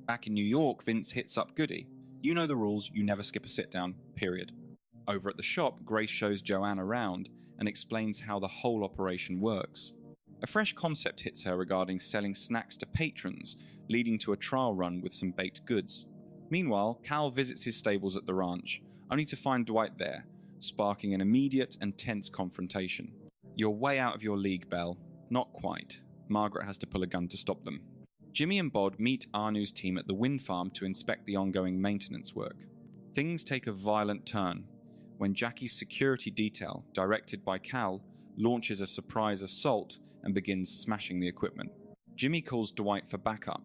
Back in New York, Vince hits up Goody. You know the rules, you never skip a sit-down, period. Over at the shop, Grace shows Joanne around and explains how the whole operation works. A fresh concept hits her regarding selling snacks to patrons, leading to a trial run with some baked goods. Meanwhile, Cal visits his stables at the ranch, only to find Dwight there, sparking an immediate and tense confrontation. You're way out of your league, Belle. Not quite. Margaret has to pull a gun to stop them. Jimmy and Bod meet Anu's team at the wind farm to inspect the ongoing maintenance work. Things take a violent turn. when Jackie's security detail, directed by Cal, launches a surprise assault and begins smashing the equipment. Jimmy calls Dwight for backup.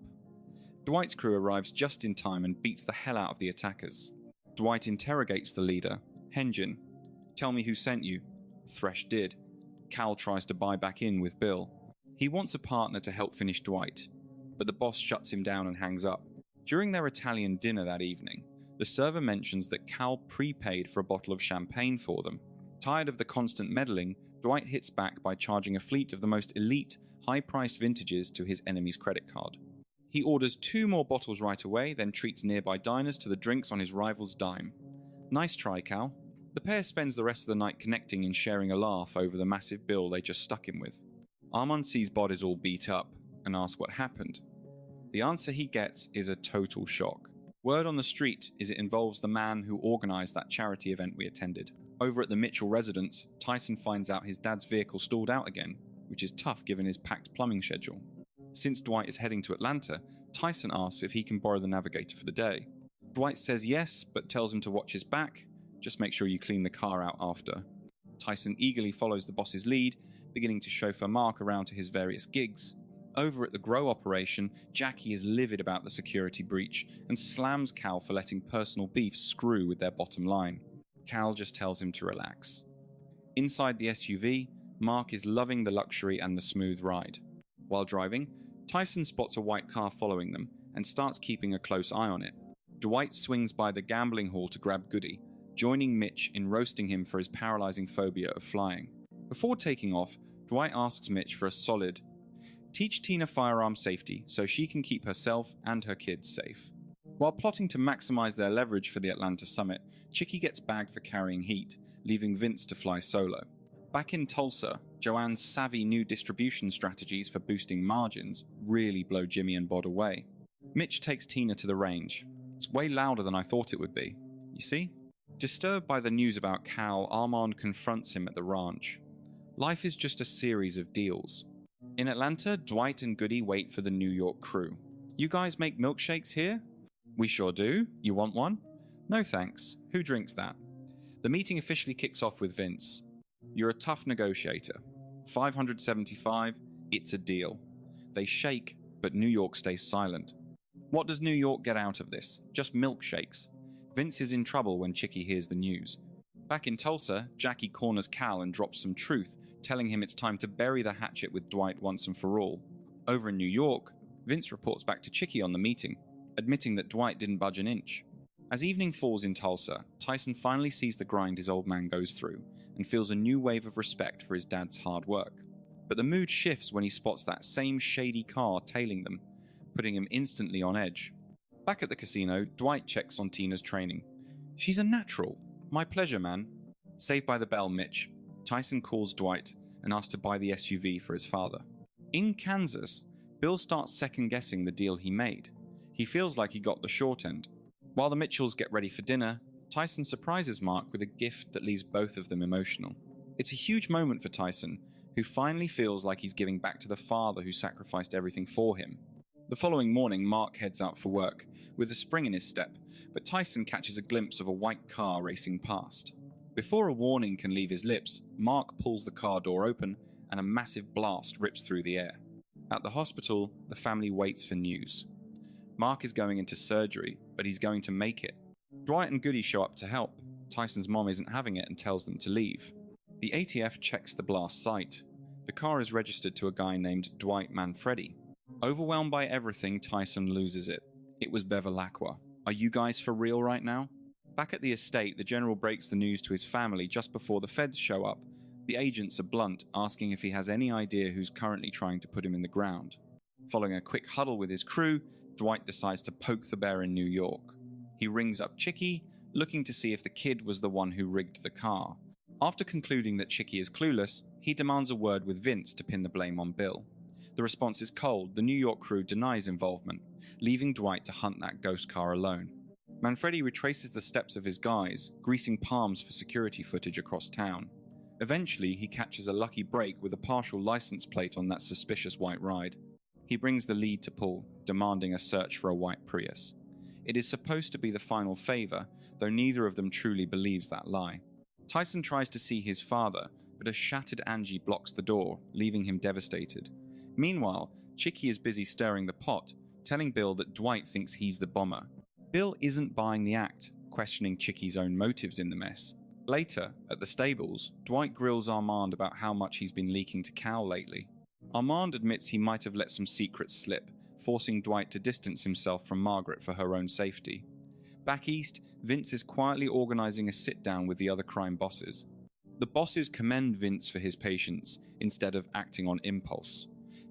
Dwight's crew arrives just in time and beats the hell out of the attackers. Dwight interrogates the leader, Henjin. "Tell me who sent you." Thresh did. Cal tries to buy back in with Bill. He wants a partner to help finish Dwight, but the boss shuts him down and hangs up. During their Italian dinner that evening, the server mentions that Cal prepaid for a bottle of champagne for them. Tired of the constant meddling, Dwight hits back by charging a fleet of the most elite, high-priced vintages to his enemy's credit card. He orders 2 more bottles right away, then treats nearby diners to the drinks on his rival's dime. Nice try, Cal. The pair spends the rest of the night connecting and sharing a laugh over the massive bill they just stuck him with. Armand sees Bod is all beat up and asks what happened. The answer he gets is a total shock. Word on the street is it involves the man who organized that charity event we attended. Over at the Mitchell residence, Tyson finds out his dad's vehicle stalled out again, which is tough given his packed plumbing schedule. Since Dwight is heading to Atlanta, Tyson asks if he can borrow the Navigator for the day. Dwight says yes, but tells him to watch his back. Just make sure you clean the car out after. Tyson eagerly follows the boss's lead, beginning to chauffeur Mark around to his various gigs. Over at the grow operation, Jackie is livid about the security breach and slams Cal for letting personal beef screw with their bottom line. Cal just tells him to relax. Inside the SUV, Mark is loving the luxury and the smooth ride. While driving, Tyson spots a white car following them and starts keeping a close eye on it. Dwight swings by the gambling hall to grab Goody, joining Mitch in roasting him for his paralyzing phobia of flying. Before taking off, Dwight asks Mitch for a solid, "Teach Tina firearm safety so she can keep herself and her kids safe." While plotting to maximize their leverage for the Atlanta summit, Chicky gets bagged for carrying heat, leaving Vince to fly solo. Back in Tulsa, Joanne's savvy new distribution strategies for boosting margins really blow Jimmy and Bod away. Mitch takes Tina to the range. It's way louder than I thought it would be. You see? Disturbed by the news about Cal, Armand confronts him at the ranch. Life is just a series of deals. In Atlanta, Dwight and Goody wait for the New York crew. "You guys make milkshakes here?" "We sure do. You want one?" "No thanks. Who drinks that?" The meeting officially kicks off with Vince. "You're a tough negotiator. 575, it's a deal." They shake, but New York stays silent. What does New York get out of this? Just milkshakes. Vince is in trouble when Chicky hears the news. Back in Tulsa, Jackie corners Cal and drops some truth, telling him it's time to bury the hatchet with Dwight once and for all. Over in New York, Vince reports back to Chicky on the meeting, admitting that Dwight didn't budge an inch. As evening falls in Tulsa, Tyson finally sees the grind his old man goes through and feels a new wave of respect for his dad's hard work. But the mood shifts when he spots that same shady car tailing them, putting him instantly on edge. Back at the casino, Dwight checks on Tina's training. "She's a natural. My pleasure, man." Saved by the bell, Mitch. Tyson calls Dwight and asks to buy the SUV for his father. In Kansas, Bill starts second-guessing the deal he made. He feels like he got the short end. While the Mitchells get ready for dinner, Tyson surprises Mark with a gift that leaves both of them emotional. It's a huge moment for Tyson, who finally feels like he's giving back to the father who sacrificed everything for him. The following morning, Mark heads out for work, with a spring in his step, but Tyson catches a glimpse of a white car racing past. Before a warning can leave his lips, Mark pulls the car door open, and a massive blast rips through the air. At the hospital, the family waits for news. Mark is going into surgery, but he's going to make it. Dwight and Goody show up to help. Tyson's mom isn't having it and tells them to leave. The ATF checks the blast site. The car is registered to a guy named Dwight Manfredi. Overwhelmed by everything, Tyson loses it. It was Bevilacqua. Are you guys for real right now? Back at the estate, the general breaks the news to his family just before the feds show up. The agents are blunt, asking if he has any idea who's currently trying to put him in the ground. Following a quick huddle with his crew, Dwight decides to poke the bear in New York. He rings up Chicky, looking to see if the kid was the one who rigged the car. After concluding that Chicky is clueless, he demands a word with Vince to pin the blame on Bill. The response is cold. The New York crew denies involvement, leaving Dwight to hunt that ghost car alone. Manfredi retraces the steps of his guys, greasing palms for security footage across town. Eventually, he catches a lucky break with a partial license plate on that suspicious white ride. He brings the lead to Paul, demanding a search for a white Prius. It is supposed to be the final favor, though neither of them truly believes that lie. Tyson tries to see his father, but a shattered Angie blocks the door, leaving him devastated. Meanwhile, Chicky is busy stirring the pot, telling Bill that Dwight thinks he's the bomber. Bill isn't buying the act, questioning Chicky's own motives in the mess. Later, at the stables, Dwight grills Armand about how much he's been leaking to Cal lately. Armand admits he might have let some secrets slip, forcing Dwight to distance himself from Margaret for her own safety. Back east, Vince is quietly organizing a sit-down with the other crime bosses. The bosses commend Vince for his patience, instead of acting on impulse.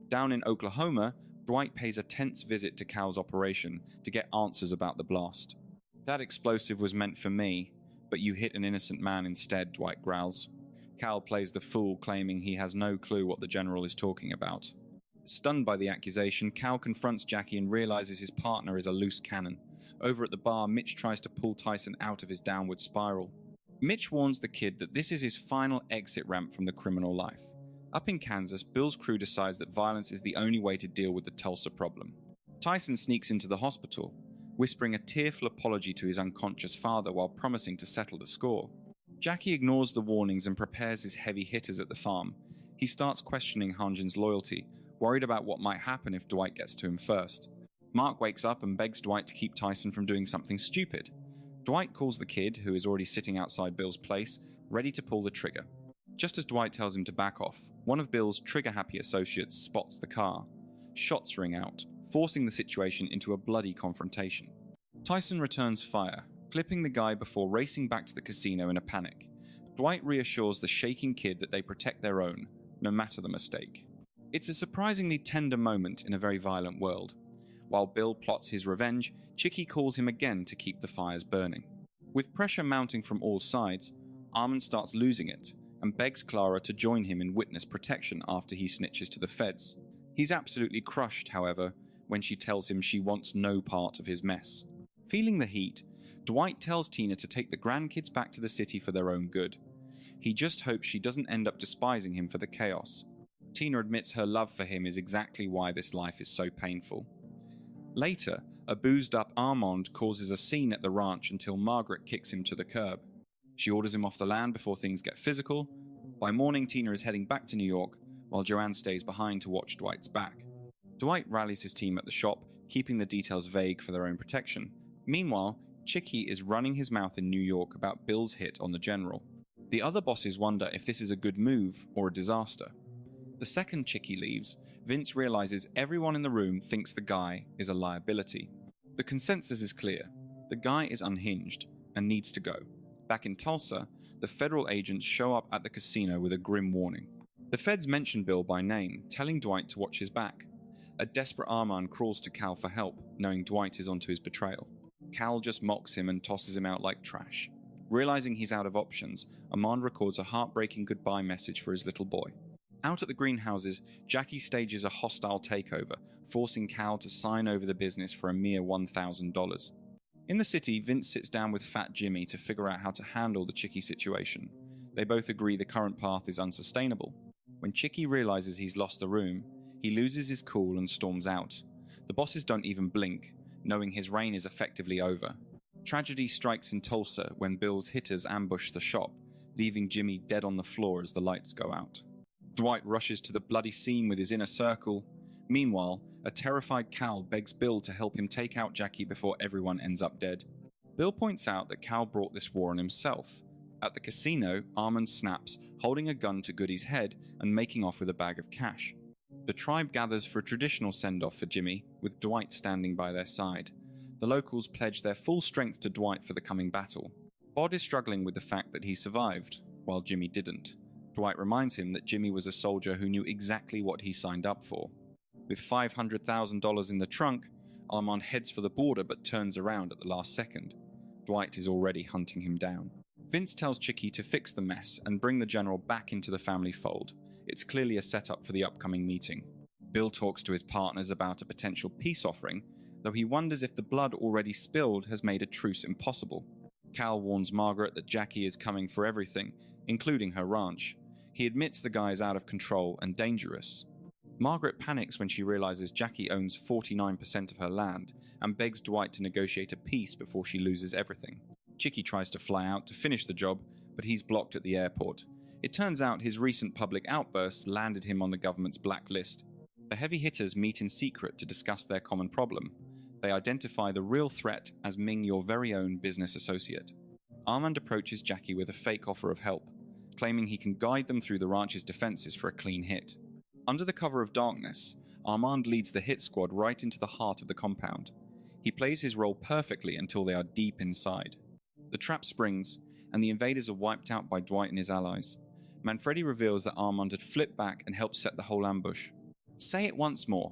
Down in Oklahoma, Dwight pays a tense visit to Cal's operation to get answers about the blast. "That explosive was meant for me, but you hit an innocent man instead," Dwight growls. Cal plays the fool, claiming he has no clue what the general is talking about. Stunned by the accusation, Cal confronts Jackie and realizes his partner is a loose cannon. Over at the bar, Mitch tries to pull Tyson out of his downward spiral. Mitch warns the kid that this is his final exit ramp from the criminal life. Up in Kansas, Bill's crew decides that violence is the only way to deal with the Tulsa problem. Tyson sneaks into the hospital, whispering a tearful apology to his unconscious father while promising to settle the score. Jackie ignores the warnings and prepares his heavy hitters at the farm. He starts questioning Hanjin's loyalty, worried about what might happen if Dwight gets to him first. Mark wakes up and begs Dwight to keep Tyson from doing something stupid. Dwight calls the kid, who is already sitting outside Bill's place, ready to pull the trigger. Just as Dwight tells him to back off, one of Bill's trigger-happy associates spots the car. Shots ring out, forcing the situation into a bloody confrontation. Tyson returns fire, clipping the guy before racing back to the casino in a panic. Dwight reassures the shaking kid that they protect their own, no matter the mistake. It's a surprisingly tender moment in a very violent world. While Bill plots his revenge, Chicky calls him again to keep the fires burning. With pressure mounting from all sides, Armand starts losing it and begs Clara to join him in witness protection after he snitches to the feds. He's absolutely crushed, however, when she tells him she wants no part of his mess. Feeling the heat, Dwight tells Tina to take the grandkids back to the city for their own good. He just hopes she doesn't end up despising him for the chaos. Tina admits her love for him is exactly why this life is so painful. Later, a boozed-up Armand causes a scene at the ranch until Margaret kicks him to the curb. She orders him off the land before things get physical. By morning, Tina is heading back to New York, while Joanne stays behind to watch Dwight's back. Dwight rallies his team at the shop, keeping the details vague for their own protection. Meanwhile, Chicky is running his mouth in New York about Bill's hit on the general. The other bosses wonder if this is a good move or a disaster. The second Chicky leaves, Vince realizes everyone in the room thinks the guy is a liability. The consensus is clear. The guy is unhinged and needs to go. Back in Tulsa, the federal agents show up at the casino with a grim warning. The feds mention Bill by name, telling Dwight to watch his back. A desperate Armand crawls to Cal for help, knowing Dwight is onto his betrayal. Cal just mocks him and tosses him out like trash. Realizing he's out of options, Armand records a heartbreaking goodbye message for his little boy. Out at the greenhouses, Jackie stages a hostile takeover, forcing Cal to sign over the business for a mere $1,000. In the city, Vince sits down with Fat Jimmy to figure out how to handle the Chicky situation. They both agree the current path is unsustainable. When Chicky realizes he's lost the room, he loses his cool and storms out. The bosses don't even blink, knowing his reign is effectively over. Tragedy strikes in Tulsa when Bill's hitters ambush the shop, leaving Jimmy dead on the floor as the lights go out. Dwight rushes to the bloody scene with his inner circle. Meanwhile, a terrified Cal begs Bill to help him take out Jackie before everyone ends up dead. Bill points out that Cal brought this war on himself. At the casino, Armand snaps, holding a gun to Goody's head and making off with a bag of cash. The tribe gathers for a traditional send-off for Jimmy, with Dwight standing by their side. The locals pledge their full strength to Dwight for the coming battle. Bod is struggling with the fact that he survived, while Jimmy didn't. Dwight reminds him that Jimmy was a soldier who knew exactly what he signed up for. With $500,000 in the trunk, Armand heads for the border but turns around at the last second. Dwight is already hunting him down. Vince tells Chicky to fix the mess and bring the general back into the family fold. It's clearly a setup for the upcoming meeting. Bill talks to his partners about a potential peace offering, though he wonders if the blood already spilled has made a truce impossible. Cal warns Margaret that Jackie is coming for everything, including her ranch. He admits the guy is out of control and dangerous. Margaret panics when she realizes Jackie owns 49% of her land and begs Dwight to negotiate a peace before she loses everything. Chicky tries to fly out to finish the job, but he's blocked at the airport. It turns out his recent public outbursts landed him on the government's blacklist. The heavy hitters meet in secret to discuss their common problem. They identify the real threat as Ming, your very own business associate. Armand approaches Jackie with a fake offer of help, claiming he can guide them through the ranch's defenses for a clean hit. Under the cover of darkness, Armand leads the hit squad right into the heart of the compound. He plays his role perfectly until they are deep inside. The trap springs, and the invaders are wiped out by Dwight and his allies. Manfredi reveals that Armand had flipped back and helped set the whole ambush. Say it once more.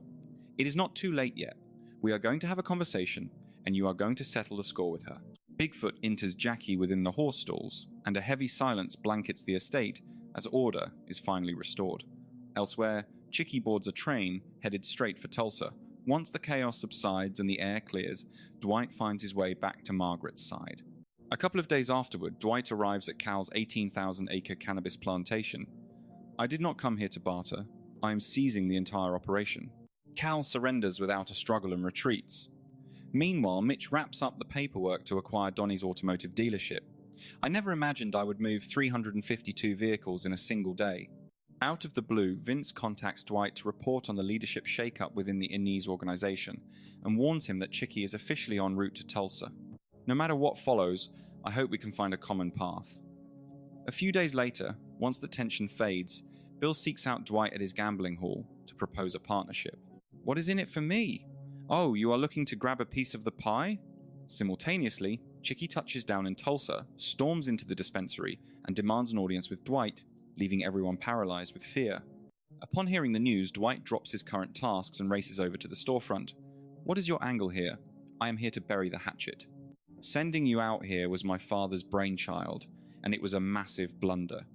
It is not too late yet. We are going to have a conversation, and you are going to settle the score with her. Bigfoot enters Jackie within the horse stalls, and a heavy silence blankets the estate as order is finally restored. Elsewhere, Chicky boards a train headed straight for Tulsa. Once the chaos subsides and the air clears, Dwight finds his way back to Margaret's side. A couple of days afterward, Dwight arrives at Cal's 18,000-acre cannabis plantation. I did not come here to barter. I am seizing the entire operation. Cal surrenders without a struggle and retreats. Meanwhile, Mitch wraps up the paperwork to acquire Donnie's automotive dealership. I never imagined I would move 352 vehicles in a single day. Out of the blue, Vince contacts Dwight to report on the leadership shakeup within the Inez organization and warns him that Chicky is officially en route to Tulsa. No matter what follows, I hope we can find a common path. A few days later, once the tension fades, Bill seeks out Dwight at his gambling hall to propose a partnership. What is in it for me? Oh, you are looking to grab a piece of the pie? Simultaneously, Chicky touches down in Tulsa, storms into the dispensary, and demands an audience with Dwight, leaving everyone paralyzed with fear. Upon hearing the news, Dwight drops his current tasks and races over to the storefront. What is your angle here? I am here to bury the hatchet. Sending you out here was my father's brainchild, and it was a massive blunder.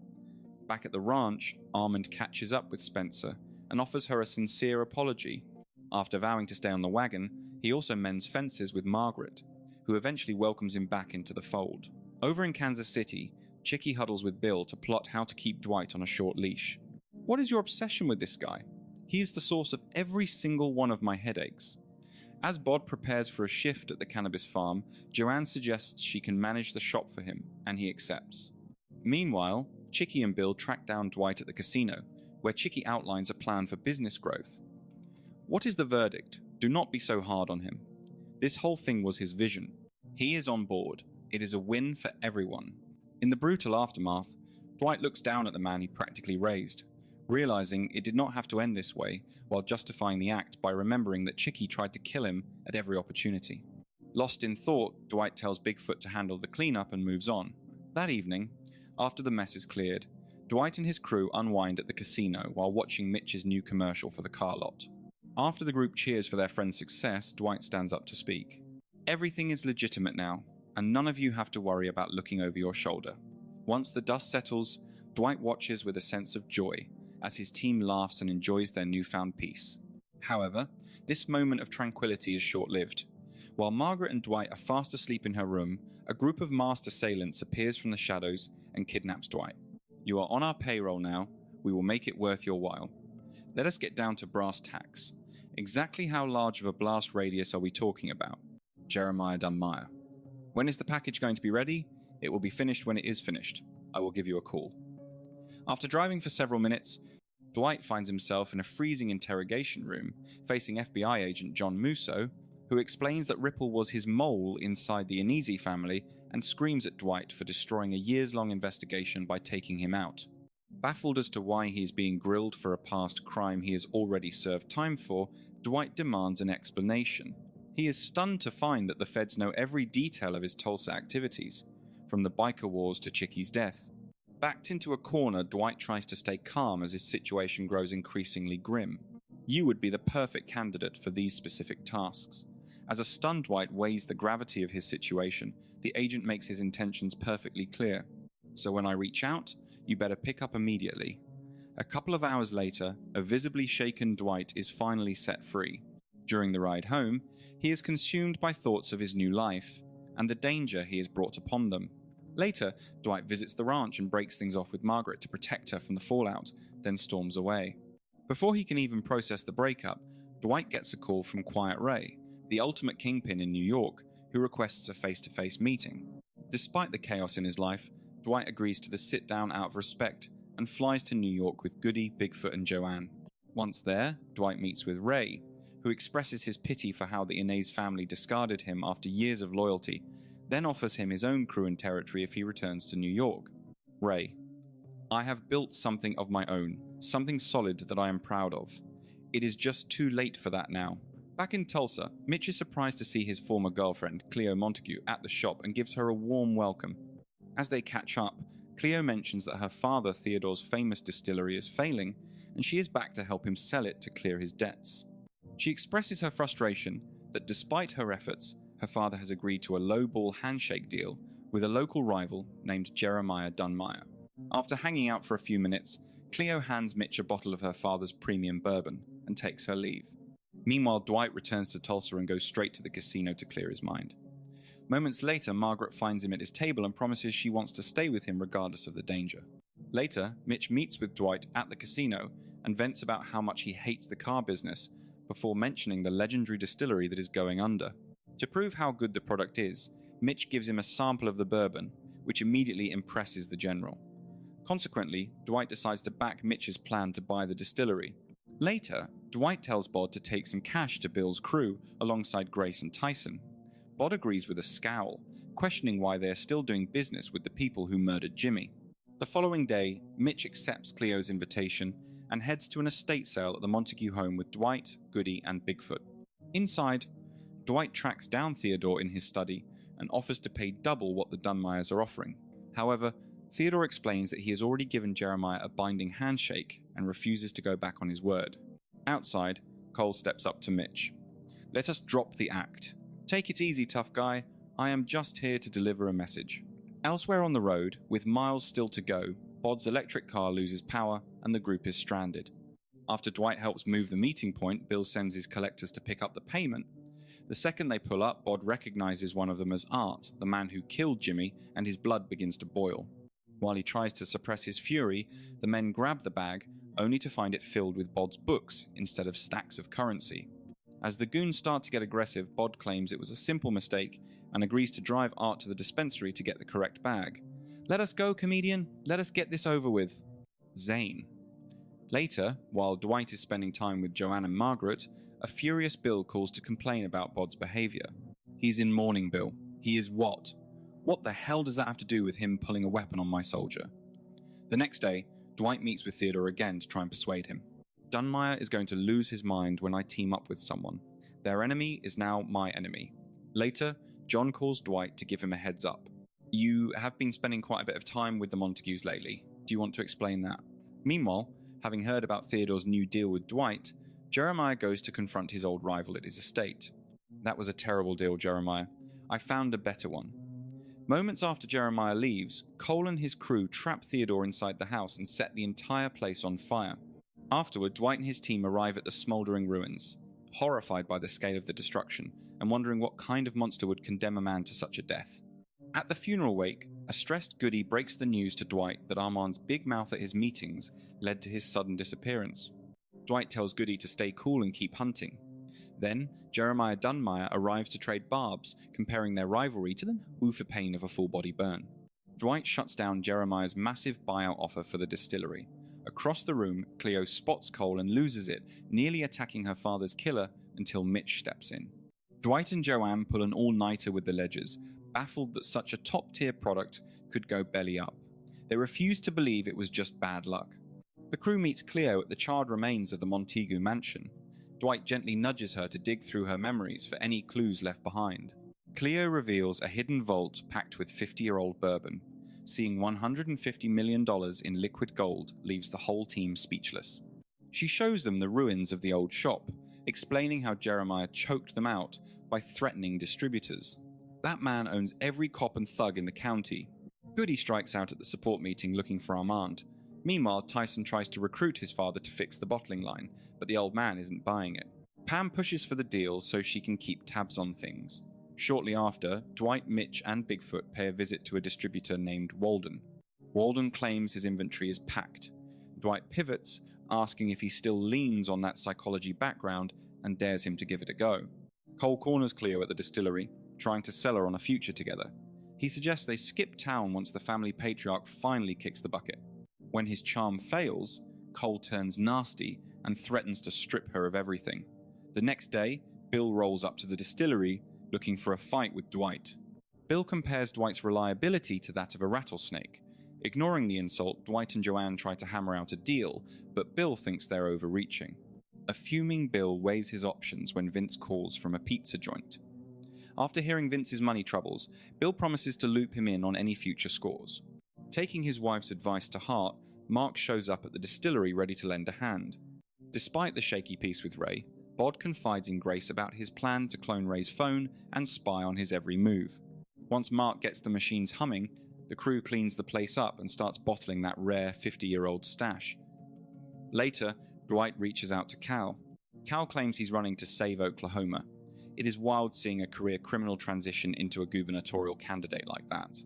Back at the ranch, Armand catches up with Spencer and offers her a sincere apology. After vowing to stay on the wagon, he also mends fences with Margaret, who eventually welcomes him back into the fold. Over in Kansas City, Chicky huddles with Bill to plot how to keep Dwight on a short leash. What is your obsession with this guy? He is the source of every single one of my headaches. As Bod prepares for a shift at the cannabis farm, Joanne suggests she can manage the shop for him, and he accepts. Meanwhile, Chicky and Bill track down Dwight at the casino, where Chicky outlines a plan for business growth. What is the verdict? Do not be so hard on him. This whole thing was his vision. He is on board. It is a win for everyone. In the brutal aftermath, Dwight looks down at the man he practically raised, realizing it did not have to end this way, while justifying the act by remembering that Chicky tried to kill him at every opportunity. Lost in thought, Dwight tells Bigfoot to handle the cleanup and moves on. That evening, after the mess is cleared, Dwight and his crew unwind at the casino while watching Mitch's new commercial for the car lot. After the group cheers for their friend's success, Dwight stands up to speak. Everything is legitimate now, and none of you have to worry about looking over your shoulder. Once the dust settles, Dwight watches with a sense of joy as his team laughs and enjoys their newfound peace. However, this moment of tranquility is short-lived. While Margaret and Dwight are fast asleep in her room, a group of masked assailants appears from the shadows and kidnaps Dwight. You are on our payroll now. We will make it worth your while. Let us get down to brass tacks. Exactly how large of a blast radius are we talking about? Jeremiah Dunmire. When is the package going to be ready? It will be finished when it is finished. I will give you a call. After driving for several minutes, Dwight finds himself in a freezing interrogation room facing FBI agent John Musso, who explains that Ripple was his mole inside the Inez family and screams at Dwight for destroying a years-long investigation by taking him out. Baffled as to why he is being grilled for a past crime he has already served time for, Dwight demands an explanation. He is stunned to find that the feds know every detail of his Tulsa activities, from the biker wars to Chicky's death. Backed into a corner, Dwight tries to stay calm as his situation grows increasingly grim. You would be the perfect candidate for these specific tasks. As a stunned Dwight weighs the gravity of his situation, the agent makes his intentions perfectly clear. So when I reach out, you better pick up immediately. A couple of hours later, a visibly shaken Dwight is finally set free. During the ride home, he is consumed by thoughts of his new life and the danger he has brought upon them. Later, Dwight visits the ranch and breaks things off with Margaret to protect her from the fallout, then storms away. Before he can even process the breakup, Dwight gets a call from Quiet Ray, the ultimate kingpin in New York, who requests a face-to-face meeting. Despite the chaos in his life, Dwight agrees to the sit-down out of respect and flies to New York with Goody, Bigfoot, and Joanne. Once there, Dwight meets with Ray, who expresses his pity for how the Inez family discarded him after years of loyalty, then offers him his own crew and territory if he returns to New York. Ray: I have built something of my own, something solid that I am proud of. It is just too late for that now. Back in Tulsa, Mitch is surprised to see his former girlfriend, Cleo Montague, at the shop and gives her a warm welcome. As they catch up, Cleo mentions that her father Theodore's famous distillery is failing, and she is back to help him sell it to clear his debts. She expresses her frustration that despite her efforts, her father has agreed to a low-ball handshake deal with a local rival named Jeremiah Dunmire. After hanging out for a few minutes, Cleo hands Mitch a bottle of her father's premium bourbon and takes her leave. Meanwhile, Dwight returns to Tulsa and goes straight to the casino to clear his mind. Moments later, Margaret finds him at his table and promises she wants to stay with him regardless of the danger. Later, Mitch meets with Dwight at the casino and vents about how much he hates the car business before mentioning the legendary distillery that is going under. To prove how good the product is, Mitch gives him a sample of the bourbon, which immediately impresses the general. Consequently, Dwight decides to back Mitch's plan to buy the distillery. Later, Dwight tells Bod to take some cash to Bill's crew alongside Grace and Tyson. Bod agrees with a scowl, questioning why they are still doing business with the people who murdered Jimmy. The following day, Mitch accepts Cleo's invitation and heads to an estate sale at the Montague home with Dwight, Goody, and Bigfoot. Inside, Dwight tracks down Theodore in his study and offers to pay double what the Dunmires are offering. However, Theodore explains that he has already given Jeremiah a binding handshake and refuses to go back on his word. Outside, Cole steps up to Mitch. Let us drop the act. Take it easy, tough guy. I am just here to deliver a message. Elsewhere on the road, with miles still to go, Bod's electric car loses power and the group is stranded. After Dwight helps move the meeting point, Bill sends his collectors to pick up the payment. The second they pull up, Bod recognizes one of them as Art, the man who killed Jimmy, and his blood begins to boil. While he tries to suppress his fury, the men grab the bag, only to find it filled with Bod's books instead of stacks of currency. As the goons start to get aggressive, Bod claims it was a simple mistake and agrees to drive Art to the dispensary to get the correct bag. Let us go, comedian. Let us get this over with. Zane. Later, while Dwight is spending time with Joanne and Margaret, a furious Bill calls to complain about Bod's behavior. He's in mourning, Bill. He is what? What the hell does that have to do with him pulling a weapon on my soldier? The next day, Dwight meets with Theodore again to try and persuade him. Dunmire is going to lose his mind when I team up with someone. Their enemy is now my enemy. Later, John calls Dwight to give him a heads up. You have been spending quite a bit of time with the Montagues lately. Do you want to explain that? Meanwhile, having heard about Theodore's new deal with Dwight, Jeremiah goes to confront his old rival at his estate. That was a terrible deal, Jeremiah. I found a better one. Moments after Jeremiah leaves, Cole and his crew trap Theodore inside the house and set the entire place on fire. Afterward, Dwight and his team arrive at the smoldering ruins, horrified by the scale of the destruction and wondering what kind of monster would condemn a man to such a death. At the funeral wake, a stressed Goody breaks the news to Dwight that Armand's big mouth at his meetings led to his sudden disappearance. Dwight tells Goody to stay cool and keep hunting. Then, Jeremiah Dunmire arrives to trade barbs, comparing their rivalry to the woofer pain of a full-body burn. Dwight shuts down Jeremiah's massive buyout offer for the distillery. Across the room, Cleo spots Cole and loses it, nearly attacking her father's killer until Mitch steps in. Dwight and Joanne pull an all-nighter with the Ledgers, baffled that such a top-tier product could go belly up. They refuse to believe it was just bad luck. The crew meets Cleo at the charred remains of the Montague mansion. Dwight gently nudges her to dig through her memories for any clues left behind. Cleo reveals a hidden vault packed with 50-year-old bourbon. Seeing $150 million in liquid gold leaves the whole team speechless. She shows them the ruins of the old shop, explaining how Jeremiah choked them out by threatening distributors. That man owns every cop and thug in the county. Goody strikes out at the support meeting looking for Armand. Meanwhile, Tyson tries to recruit his father to fix the bottling line, but the old man isn't buying it. Pam pushes for the deal so she can keep tabs on things. Shortly after, Dwight, Mitch, and Bigfoot pay a visit to a distributor named Walden. Walden claims his inventory is packed. Dwight pivots, asking if he still leans on that psychology background, and dares him to give it a go. Cole corners Cleo at the distillery, trying to sell her on a future together. He suggests they skip town once the family patriarch finally kicks the bucket. When his charm fails, Cole turns nasty and threatens to strip her of everything. The next day, Bill rolls up to the distillery looking for a fight with Dwight. Bill compares Dwight's reliability to that of a rattlesnake. Ignoring the insult, Dwight and Joanne try to hammer out a deal, but Bill thinks they're overreaching. A fuming Bill weighs his options when Vince calls from a pizza joint. After hearing Vince's money troubles, Bill promises to loop him in on any future scores. Taking his wife's advice to heart, Mark shows up at the distillery ready to lend a hand. Despite the shaky peace with Ray, Bod confides in Grace about his plan to clone Ray's phone and spy on his every move. Once Mark gets the machines humming, the crew cleans the place up and starts bottling that rare 50-year-old stash. Later, Dwight reaches out to Cal. Cal claims he's running to save Oklahoma. It is wild seeing a career criminal transition into a gubernatorial candidate like that.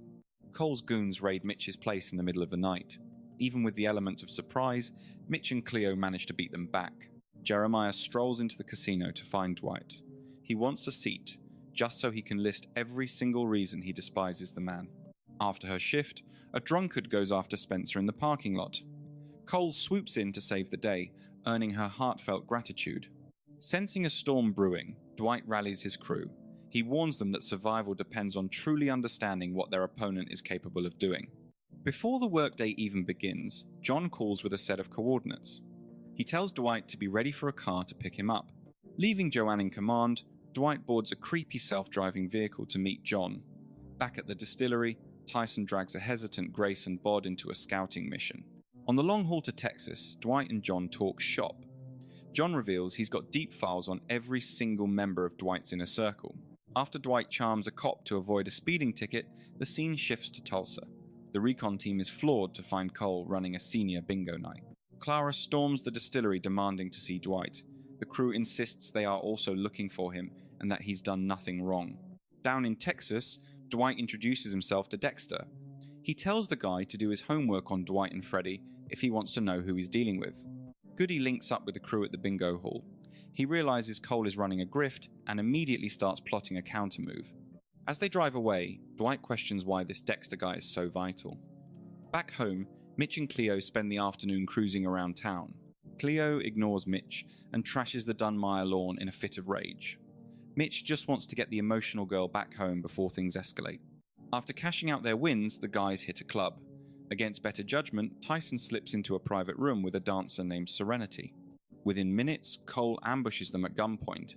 Cole's goons raid Mitch's place in the middle of the night. Even with the element of surprise, Mitch and Cleo manage to beat them back. Jeremiah strolls into the casino to find Dwight. He wants a seat, just so he can list every single reason he despises the man. After her shift, a drunkard goes after Spencer in the parking lot. Cole swoops in to save the day, earning her heartfelt gratitude. Sensing a storm brewing, Dwight rallies his crew. He warns them that survival depends on truly understanding what their opponent is capable of doing. Before the workday even begins, John calls with a set of coordinates. He tells Dwight to be ready for a car to pick him up. Leaving Joanne in command, Dwight boards a creepy self-driving vehicle to meet John. Back at the distillery, Tyson drags a hesitant Grace and Bod into a scouting mission. On the long haul to Texas, Dwight and John talk shop. John reveals he's got deep files on every single member of Dwight's inner circle. After Dwight charms a cop to avoid a speeding ticket, the scene shifts to Tulsa. The recon team is floored to find Cole running a senior bingo night. Clara storms the distillery demanding to see Dwight. The crew insists they are also looking for him and that he's done nothing wrong. Down in Texas, Dwight introduces himself to Dexter. He tells the guy to do his homework on Dwight and Freddy if he wants to know who he's dealing with. Goody links up with the crew at the bingo hall. He realizes Cole is running a grift and immediately starts plotting a countermove. As they drive away, Dwight questions why this Dexter guy is so vital. Back home, Mitch and Cleo spend the afternoon cruising around town. Cleo ignores Mitch and trashes the Dunmire lawn in a fit of rage. Mitch just wants to get the emotional girl back home before things escalate. After cashing out their wins, the guys hit a club. Against better judgment, Tyson slips into a private room with a dancer named Serenity. Within minutes, Cole ambushes them at gunpoint.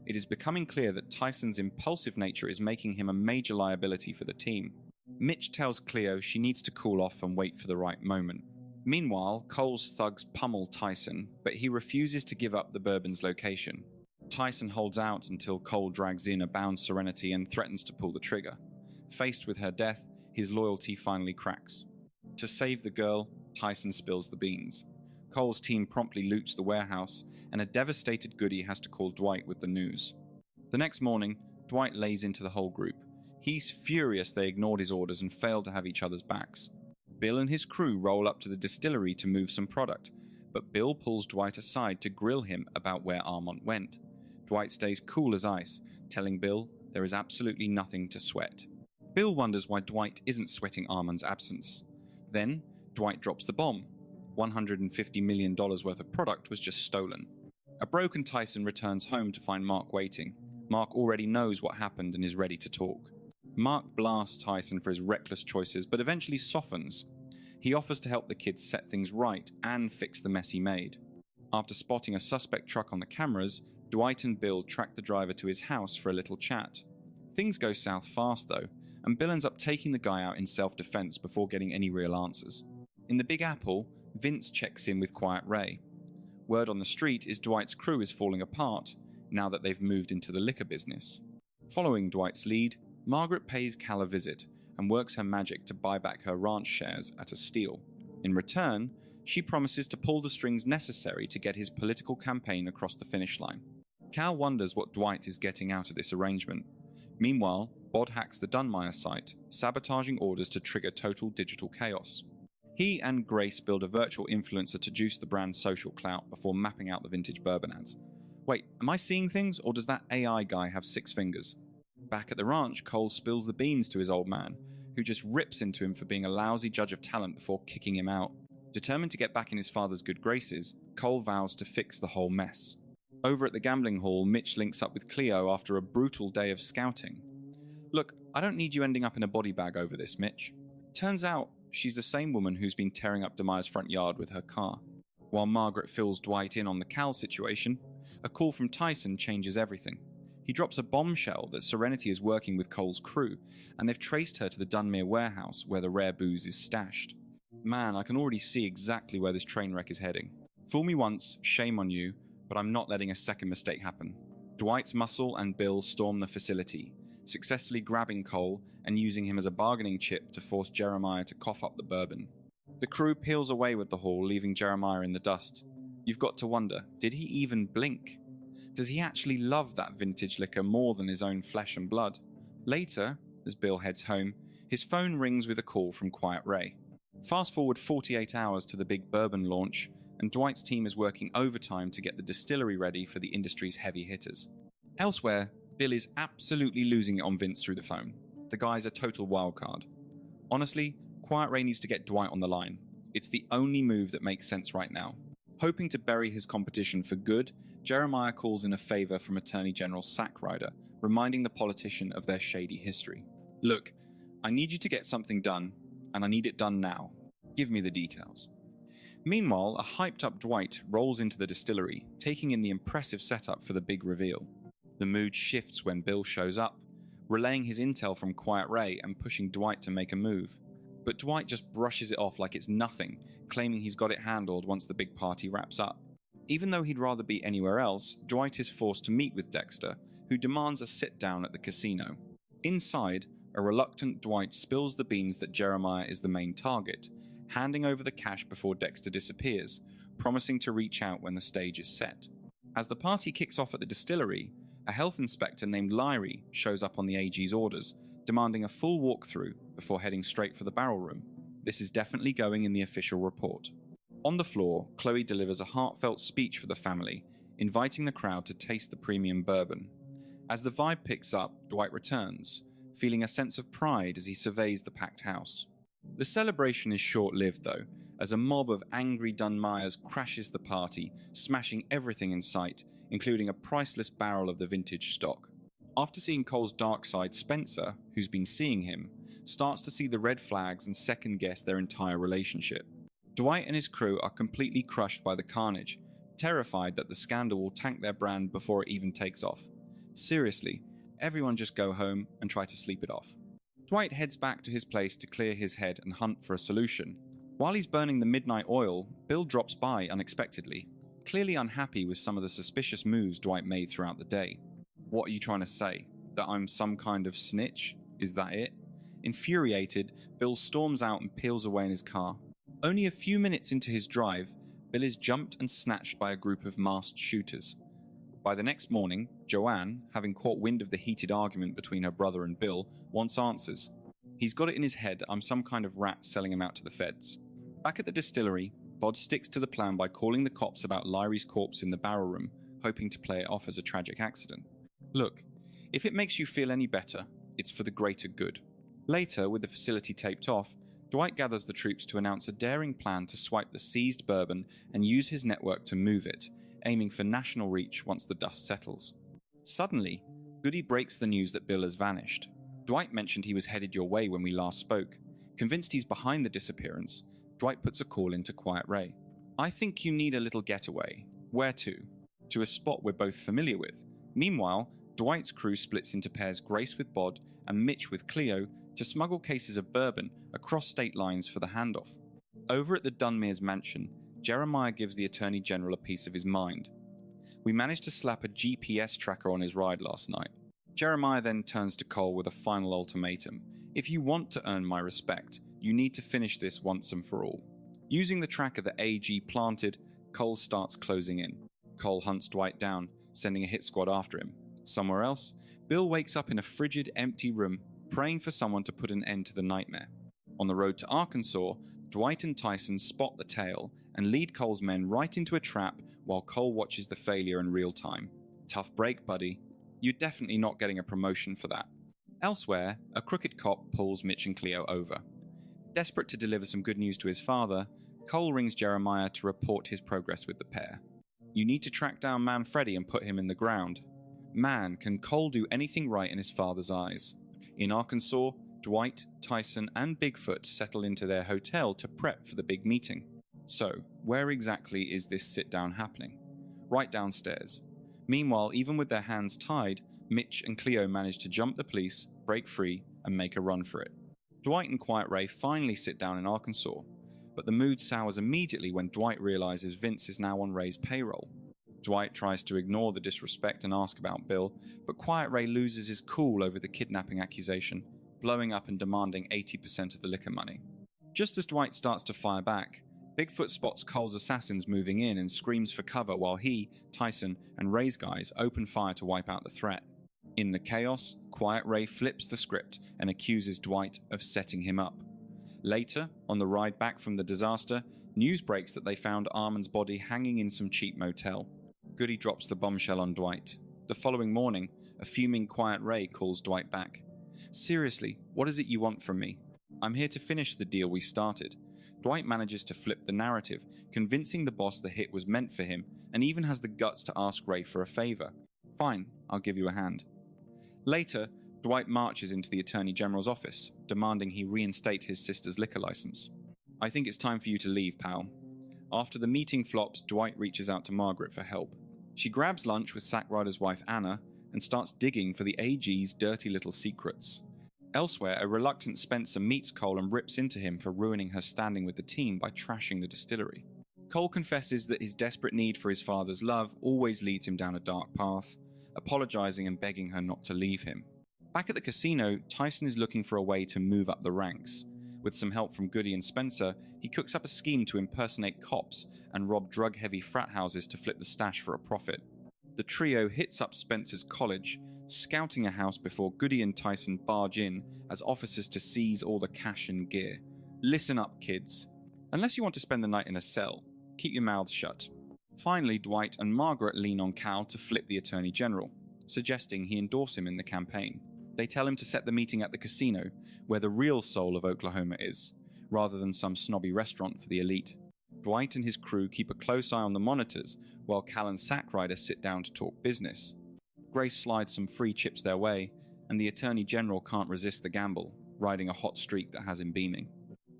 It is becoming clear that Tyson's impulsive nature is making him a major liability for the team. Mitch tells Cleo she needs to cool off and wait for the right moment. Meanwhile, Cole's thugs pummel Tyson, but he refuses to give up the bourbon's location. Tyson holds out until Cole drags in a bound Serenity and threatens to pull the trigger. Faced with her death, his loyalty finally cracks. To save the girl, Tyson spills the beans. Cole's team promptly loots the warehouse, and a devastated Goody has to call Dwight with the news. The next morning, Dwight lays into the whole group. He's furious they ignored his orders and failed to have each other's backs. Bill and his crew roll up to the distillery to move some product, but Bill pulls Dwight aside to grill him about where Armand went. Dwight stays cool as ice, telling Bill there is absolutely nothing to sweat. Bill wonders why Dwight isn't sweating Armand's absence. Then, Dwight drops the bomb. $150 million worth of product was just stolen. A broken Tyson returns home to find Mark waiting. Mark already knows what happened and is ready to talk. Mark blasts Tyson for his reckless choices, but eventually softens. He offers to help the kids set things right and fix the mess he made. After spotting a suspect truck on the cameras, Dwight and Bill track the driver to his house for a little chat. Things go south fast though, and Bill ends up taking the guy out in self-defense before getting any real answers. In the Big Apple, Vince checks in with Quiet Ray. Word on the street is Dwight's crew is falling apart, now that they've moved into the liquor business. Following Dwight's lead, Margaret pays Cal a visit and works her magic to buy back her ranch shares at a steal. In return, she promises to pull the strings necessary to get his political campaign across the finish line. Cal wonders what Dwight is getting out of this arrangement. Meanwhile, Bod hacks the Dunmire site, sabotaging orders to trigger total digital chaos. He and Grace build a virtual influencer to juice the brand's social clout before mapping out the vintage bourbon ads. Wait, am I seeing things, or does that AI guy have 6 fingers? Back at the ranch, Cole spills the beans to his old man, who just rips into him for being a lousy judge of talent before kicking him out. Determined to get back in his father's good graces, Cole vows to fix the whole mess. Over at the gambling hall, Mitch links up with Cleo after a brutal day of scouting. Look, I don't need you ending up in a body bag over this, Mitch. Turns out, she's the same woman who's been tearing up Demaya's front yard with her car. While Margaret fills Dwight in on the Cal situation, a call from Tyson changes everything. He drops a bombshell that Serenity is working with Cole's crew, and they've traced her to the Dunmere warehouse where the rare booze is stashed. Man, I can already see exactly where this train wreck is heading. Fool me once, shame on you, but I'm not letting a second mistake happen. Dwight's muscle and Bill storm the facility, successfully grabbing Cole and using him as a bargaining chip to force Jeremiah to cough up the bourbon. The crew peels away with the haul, leaving Jeremiah in the dust. You've got to wonder, did he even blink? Does he actually love that vintage liquor more than his own flesh and blood? Later, as Bill heads home, his phone rings with a call from Quiet Ray. Fast forward 48 hours to the big bourbon launch, and Dwight's team is working overtime to get the distillery ready for the industry's heavy hitters. Elsewhere, Bill is absolutely losing it on Vince through the phone. The guy's a total wildcard. Honestly, Quiet Ray needs to get Dwight on the line. It's the only move that makes sense right now. Hoping to bury his competition for good, Jeremiah calls in a favor from Attorney General Sackrider, reminding the politician of their shady history. Look, I need you to get something done, and I need it done now. Give me the details. Meanwhile, a hyped-up Dwight rolls into the distillery, taking in the impressive setup for the big reveal. The mood shifts when Bill shows up, relaying his intel from Quiet Ray and pushing Dwight to make a move. But Dwight just brushes it off like it's nothing, claiming he's got it handled once the big party wraps up. Even though he'd rather be anywhere else, Dwight is forced to meet with Dexter, who demands a sit-down at the casino. Inside, a reluctant Dwight spills the beans that Jeremiah is the main target, handing over the cash before Dexter disappears, promising to reach out when the stage is set. As the party kicks off at the distillery, a health inspector named Lyrie shows up on the AG's orders, demanding a full walkthrough before heading straight for the barrel room. This is definitely going in the official report. On the floor, Chloe delivers a heartfelt speech for the family, inviting the crowd to taste the premium bourbon. As the vibe picks up, Dwight returns, feeling a sense of pride as he surveys the packed house. The celebration is short-lived, though, as a mob of angry Dunmayers crashes the party, smashing everything in sight, including a priceless barrel of the vintage stock. After seeing Cole's dark side, Spencer, who's been seeing him, starts to see the red flags and second-guess their entire relationship. Dwight and his crew are completely crushed by the carnage, terrified that the scandal will tank their brand before it even takes off. Seriously, everyone just go home and try to sleep it off. Dwight heads back to his place to clear his head and hunt for a solution. While he's burning the midnight oil, Bill drops by unexpectedly, clearly unhappy with some of the suspicious moves Dwight made throughout the day. What are you trying to say? That I'm some kind of snitch? Is that it? Infuriated, Bill storms out and peels away in his car. Only a few minutes into his drive, Bill is jumped and snatched by a group of masked shooters. By the next morning, Joanne, having caught wind of the heated argument between her brother and Bill, wants answers. He's got it in his head I'm some kind of rat selling him out to the feds. Back at the distillery, Bod sticks to the plan by calling the cops about Lyrie's corpse in the barrel room, hoping to play it off as a tragic accident. Look, if it makes you feel any better, it's for the greater good. Later, with the facility taped off, Dwight gathers the troops to announce a daring plan to swipe the seized bourbon and use his network to move it, aiming for national reach once the dust settles. Suddenly, Goody breaks the news that Bill has vanished. Dwight mentioned he was headed your way when we last spoke. Convinced he's behind the disappearance, Dwight puts a call into Quiet Ray. I think you need a little getaway. Where to? To a spot we're both familiar with. Meanwhile, Dwight's crew splits into pairs, Grace with Bod and Mitch with Cleo, to smuggle cases of bourbon across state lines for the handoff. Over at the Dunmere's mansion, Jeremiah gives the Attorney General a piece of his mind. We managed to slap a GPS tracker on his ride last night. Jeremiah then turns to Cole with a final ultimatum. If you want to earn my respect, you need to finish this once and for all. Using the tracker that AG planted, Cole starts closing in. Cole hunts Dwight down, sending a hit squad after him. Somewhere else, Bill wakes up in a frigid, empty room, praying for someone to put an end to the nightmare. On the road to Arkansas, Dwight and Tyson spot the tail and lead Cole's men right into a trap while Cole watches the failure in real time. Tough break, buddy. You're definitely not getting a promotion for that. Elsewhere, a crooked cop pulls Mitch and Cleo over. Desperate to deliver some good news to his father, Cole rings Jeremiah to report his progress with the pair. You need to track down Manfredi and put him in the ground. Man, can Cole do anything right in his father's eyes? In Arkansas, Dwight, Tyson, and Bigfoot settle into their hotel to prep for the big meeting. So, where exactly is this sit-down happening? Right downstairs. Meanwhile, even with their hands tied, Mitch and Cleo manage to jump the police, break free, and make a run for it. Dwight and Quiet Ray finally sit down in Arkansas, but the mood sours immediately when Dwight realizes Vince is now on Ray's payroll. Dwight tries to ignore the disrespect and ask about Bill, but Quiet Ray loses his cool over the kidnapping accusation, blowing up and demanding 80% of the liquor money. Just as Dwight starts to fire back, Bigfoot spots Cole's assassins moving in and screams for cover while he, Tyson, and Ray's guys open fire to wipe out the threat. In the chaos, Quiet Ray flips the script and accuses Dwight of setting him up. Later, on the ride back from the disaster, news breaks that they found Armand's body hanging in some cheap motel. Goody drops the bombshell on Dwight. The following morning, a fuming Quiet Ray calls Dwight back. Seriously, what is it you want from me? I'm here to finish the deal we started. Dwight manages to flip the narrative, convincing the boss the hit was meant for him, and even has the guts to ask Ray for a favor. Fine, I'll give you a hand. Later, Dwight marches into the Attorney General's office, demanding he reinstate his sister's liquor license. I think it's time for you to leave, pal. After the meeting flops, Dwight reaches out to Margaret for help. She grabs lunch with Sack Ryder's wife Anna and starts digging for the AG's dirty little secrets. Elsewhere, a reluctant Spencer meets Cole and rips into him for ruining her standing with the team by trashing the distillery. Cole confesses that his desperate need for his father's love always leads him down a dark path, apologizing and begging her not to leave him. Back at the casino, Tyson is looking for a way to move up the ranks. With some help from Goody and Spencer, he cooks up a scheme to impersonate cops and rob drug-heavy frat houses to flip the stash for a profit. The trio hits up Spencer's college, scouting a house before Goody and Tyson barge in as officers to seize all the cash and gear. Listen up, kids. Unless you want to spend the night in a cell, keep your mouths shut. Finally, Dwight and Margaret lean on Cal to flip the Attorney General, suggesting he endorse him in the campaign. They tell him to set the meeting at the casino, where the real soul of Oklahoma is, rather than some snobby restaurant for the elite. Dwight and his crew keep a close eye on the monitors, while Cal and Sack Ryder sit down to talk business. Grace slides some free chips their way, and the Attorney General can't resist the gamble, riding a hot streak that has him beaming.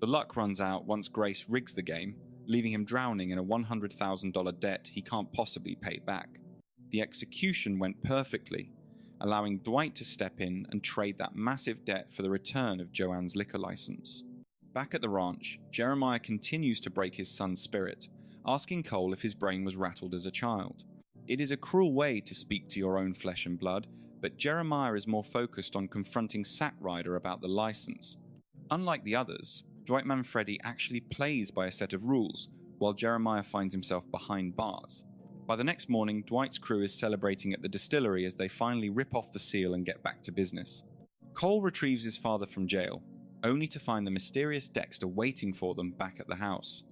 The luck runs out once Grace rigs the game, leaving him drowning in a $100,000 debt he can't possibly pay back. The execution went perfectly, allowing Dwight to step in and trade that massive debt for the return of Joanne's liquor license. Back at the ranch, Jeremiah continues to break his son's spirit, asking Cole if his brain was rattled as a child. It is a cruel way to speak to your own flesh and blood, but Jeremiah is more focused on confronting Sack Ryder about the license. Unlike the others, Dwight Manfredi actually plays by a set of rules, while Jeremiah finds himself behind bars. By the next morning, Dwight's crew is celebrating at the distillery as they finally rip off the seal and get back to business. Cole retrieves his father from jail, only to find the mysterious Dexter waiting for them back at the house.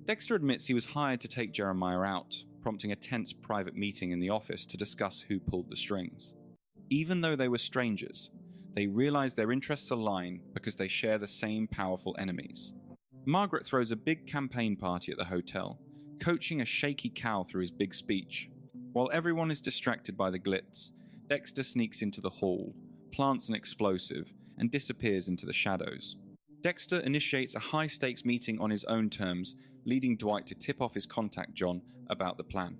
Dexter admits he was hired to take Jeremiah out, prompting a tense private meeting in the office to discuss who pulled the strings. Even though they were strangers, they realize their interests align because they share the same powerful enemies. Margaret throws a big campaign party at the hotel, coaching a shaky Cal through his big speech. While everyone is distracted by the glitz, Dexter sneaks into the hall, plants an explosive, and disappears into the shadows. Dexter initiates a high-stakes meeting on his own terms, leading Dwight to tip off his contact John about the plan.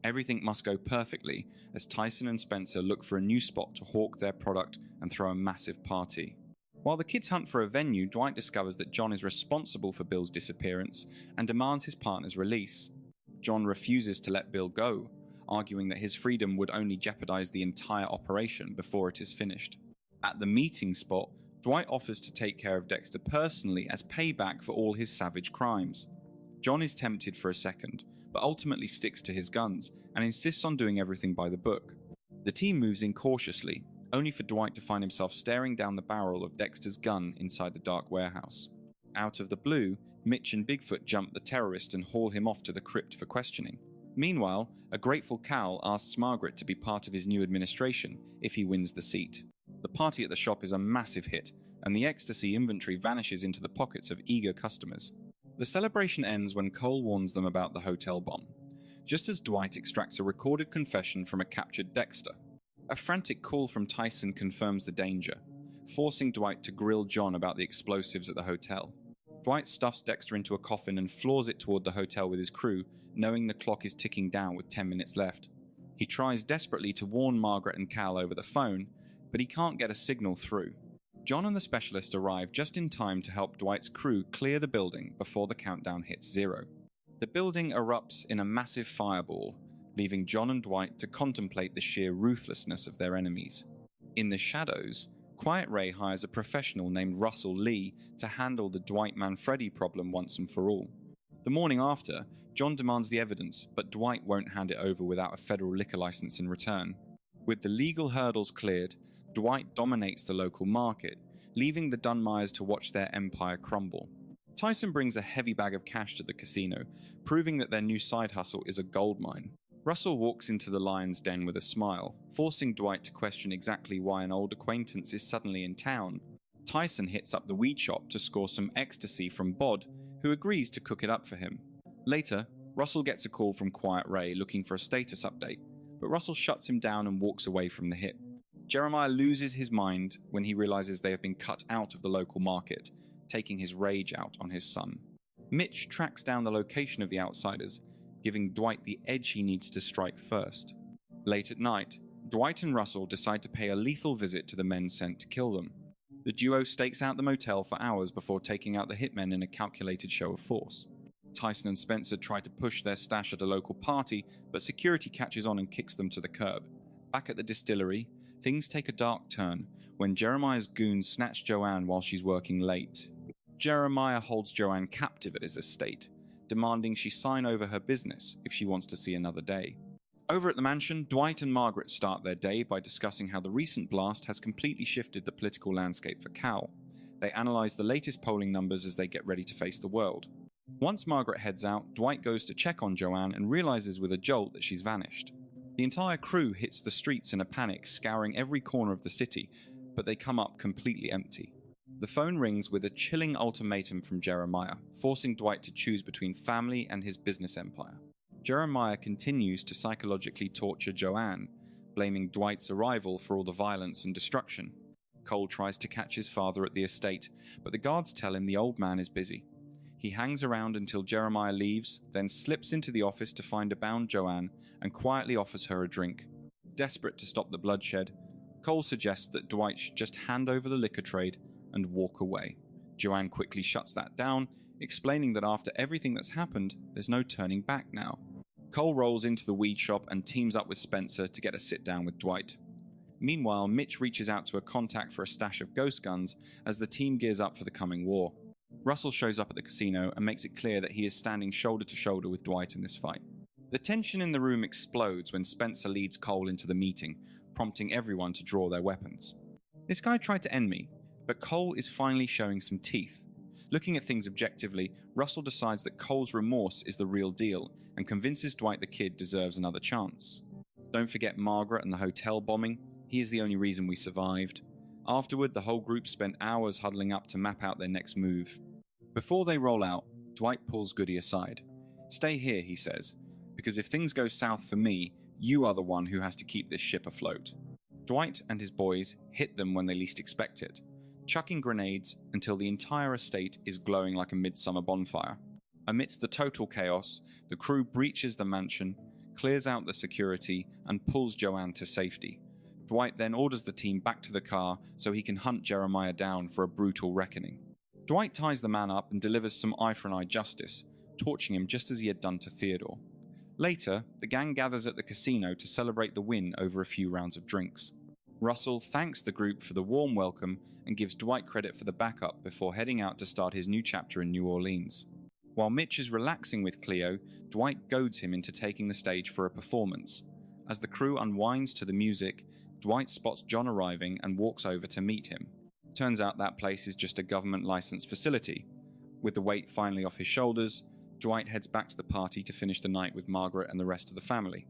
Everything must go perfectly as Tyson and Spencer look for a new spot to hawk their product and throw a massive party. While the kids hunt for a venue, Dwight discovers that John is responsible for Bill's disappearance and demands his partner's release. John refuses to let Bill go, arguing that his freedom would only jeopardize the entire operation before it is finished. At the meeting spot, Dwight offers to take care of Dexter personally as payback for all his savage crimes. John is tempted for a second, but ultimately sticks to his guns and insists on doing everything by the book. The team moves in cautiously, only for Dwight to find himself staring down the barrel of Dexter's gun inside the dark warehouse. Out of the blue, Mitch and Bigfoot jump the terrorist and haul him off to the crypt for questioning. Meanwhile, a grateful Cal asks Margaret to be part of his new administration if he wins the seat. The party at the shop is a massive hit, and the ecstasy inventory vanishes into the pockets of eager customers. The celebration ends when Cole warns them about the hotel bomb, just as Dwight extracts a recorded confession from a captured Dexter. A frantic call from Tyson confirms the danger, forcing Dwight to grill John about the explosives at the hotel. Dwight stuffs Dexter into a coffin and floors it toward the hotel with his crew, knowing the clock is ticking down with 10 minutes left. He tries desperately to warn Margaret and Cal over the phone, but he can't get a signal through. John and the specialist arrive just in time to help Dwight's crew clear the building before the countdown hits 0. The building erupts in a massive fireball, leaving John and Dwight to contemplate the sheer ruthlessness of their enemies. In the shadows, Quiet Ray hires a professional named Russell Lee to handle the Dwight Manfredi problem once and for all. The morning after, John demands the evidence, but Dwight won't hand it over without a federal liquor license in return. With the legal hurdles cleared, Dwight dominates the local market, leaving the Dunmires to watch their empire crumble. Tyson brings a heavy bag of cash to the casino, proving that their new side hustle is a gold mine. Russell walks into the lion's den with a smile, forcing Dwight to question exactly why an old acquaintance is suddenly in town. Tyson hits up the weed shop to score some ecstasy from Bod, who agrees to cook it up for him. Later, Russell gets a call from Quiet Ray looking for a status update, but Russell shuts him down and walks away from the hit. Jeremiah loses his mind when he realizes they have been cut out of the local market, taking his rage out on his son. Mitch tracks down the location of the outsiders, giving Dwight the edge he needs to strike first. Late at night, Dwight and Russell decide to pay a lethal visit to the men sent to kill them. The duo stakes out the motel for hours before taking out the hitmen in a calculated show of force. Tyson and Spencer try to push their stash at a local party, but security catches on and kicks them to the curb. Back at the distillery, things take a dark turn when Jeremiah's goons snatch Joanne while she's working late. Jeremiah holds Joanne captive at his estate, demanding she sign over her business if she wants to see another day. Over at the mansion, Dwight and Margaret start their day by discussing how the recent blast has completely shifted the political landscape for Cal. They analyze the latest polling numbers as they get ready to face the world. Once Margaret heads out, Dwight goes to check on Joanne and realizes with a jolt that she's vanished. The entire crew hits the streets in a panic, scouring every corner of the city, but they come up completely empty. The phone rings with a chilling ultimatum from Jeremiah, forcing Dwight to choose between family and his business empire. Jeremiah continues to psychologically torture Joanne, blaming Dwight's arrival for all the violence and destruction. Cole tries to catch his father at the estate, but the guards tell him the old man is busy. He hangs around until Jeremiah leaves, then slips into the office to find a bound Joanne and quietly offers her a drink. Desperate to stop the bloodshed, Cole suggests that Dwight should just hand over the liquor trade and walk away. Joanne quickly shuts that down, explaining that after everything that's happened, there's no turning back now. Cole rolls into the weed shop and teams up with Spencer to get a sit-down with Dwight. Meanwhile, Mitch reaches out to a contact for a stash of ghost guns as the team gears up for the coming war. Russell shows up at the casino and makes it clear that he is standing shoulder to shoulder with Dwight in this fight. The tension in the room explodes when Spencer leads Cole into the meeting, prompting everyone to draw their weapons. This guy tried to end me, but Cole is finally showing some teeth. Looking at things objectively, Russell decides that Cole's remorse is the real deal and convinces Dwight the kid deserves another chance. Don't forget Margaret and the hotel bombing. He is the only reason we survived. Afterward, the whole group spent hours huddling up to map out their next move. Before they roll out, Dwight pulls Goody aside. "Stay here," he says, "because if things go south for me, you are the one who has to keep this ship afloat." Dwight and his boys hit them when they least expect it, chucking grenades until the entire estate is glowing like a midsummer bonfire. Amidst the total chaos, the crew breaches the mansion, clears out the security, and pulls Joanne to safety. Dwight then orders the team back to the car so he can hunt Jeremiah down for a brutal reckoning. Dwight ties the man up and delivers some eye for an eye justice, torching him just as he had done to Theodore. Later, the gang gathers at the casino to celebrate the win over a few rounds of drinks. Russell thanks the group for the warm welcome and gives Dwight credit for the backup before heading out to start his new chapter in New Orleans. While Mitch is relaxing with Cleo, Dwight goads him into taking the stage for a performance. As the crew unwinds to the music, Dwight spots John arriving and walks over to meet him. Turns out that place is just a government-licensed facility. With the weight finally off his shoulders, Dwight heads back to the party to finish the night with Margaret and the rest of the family.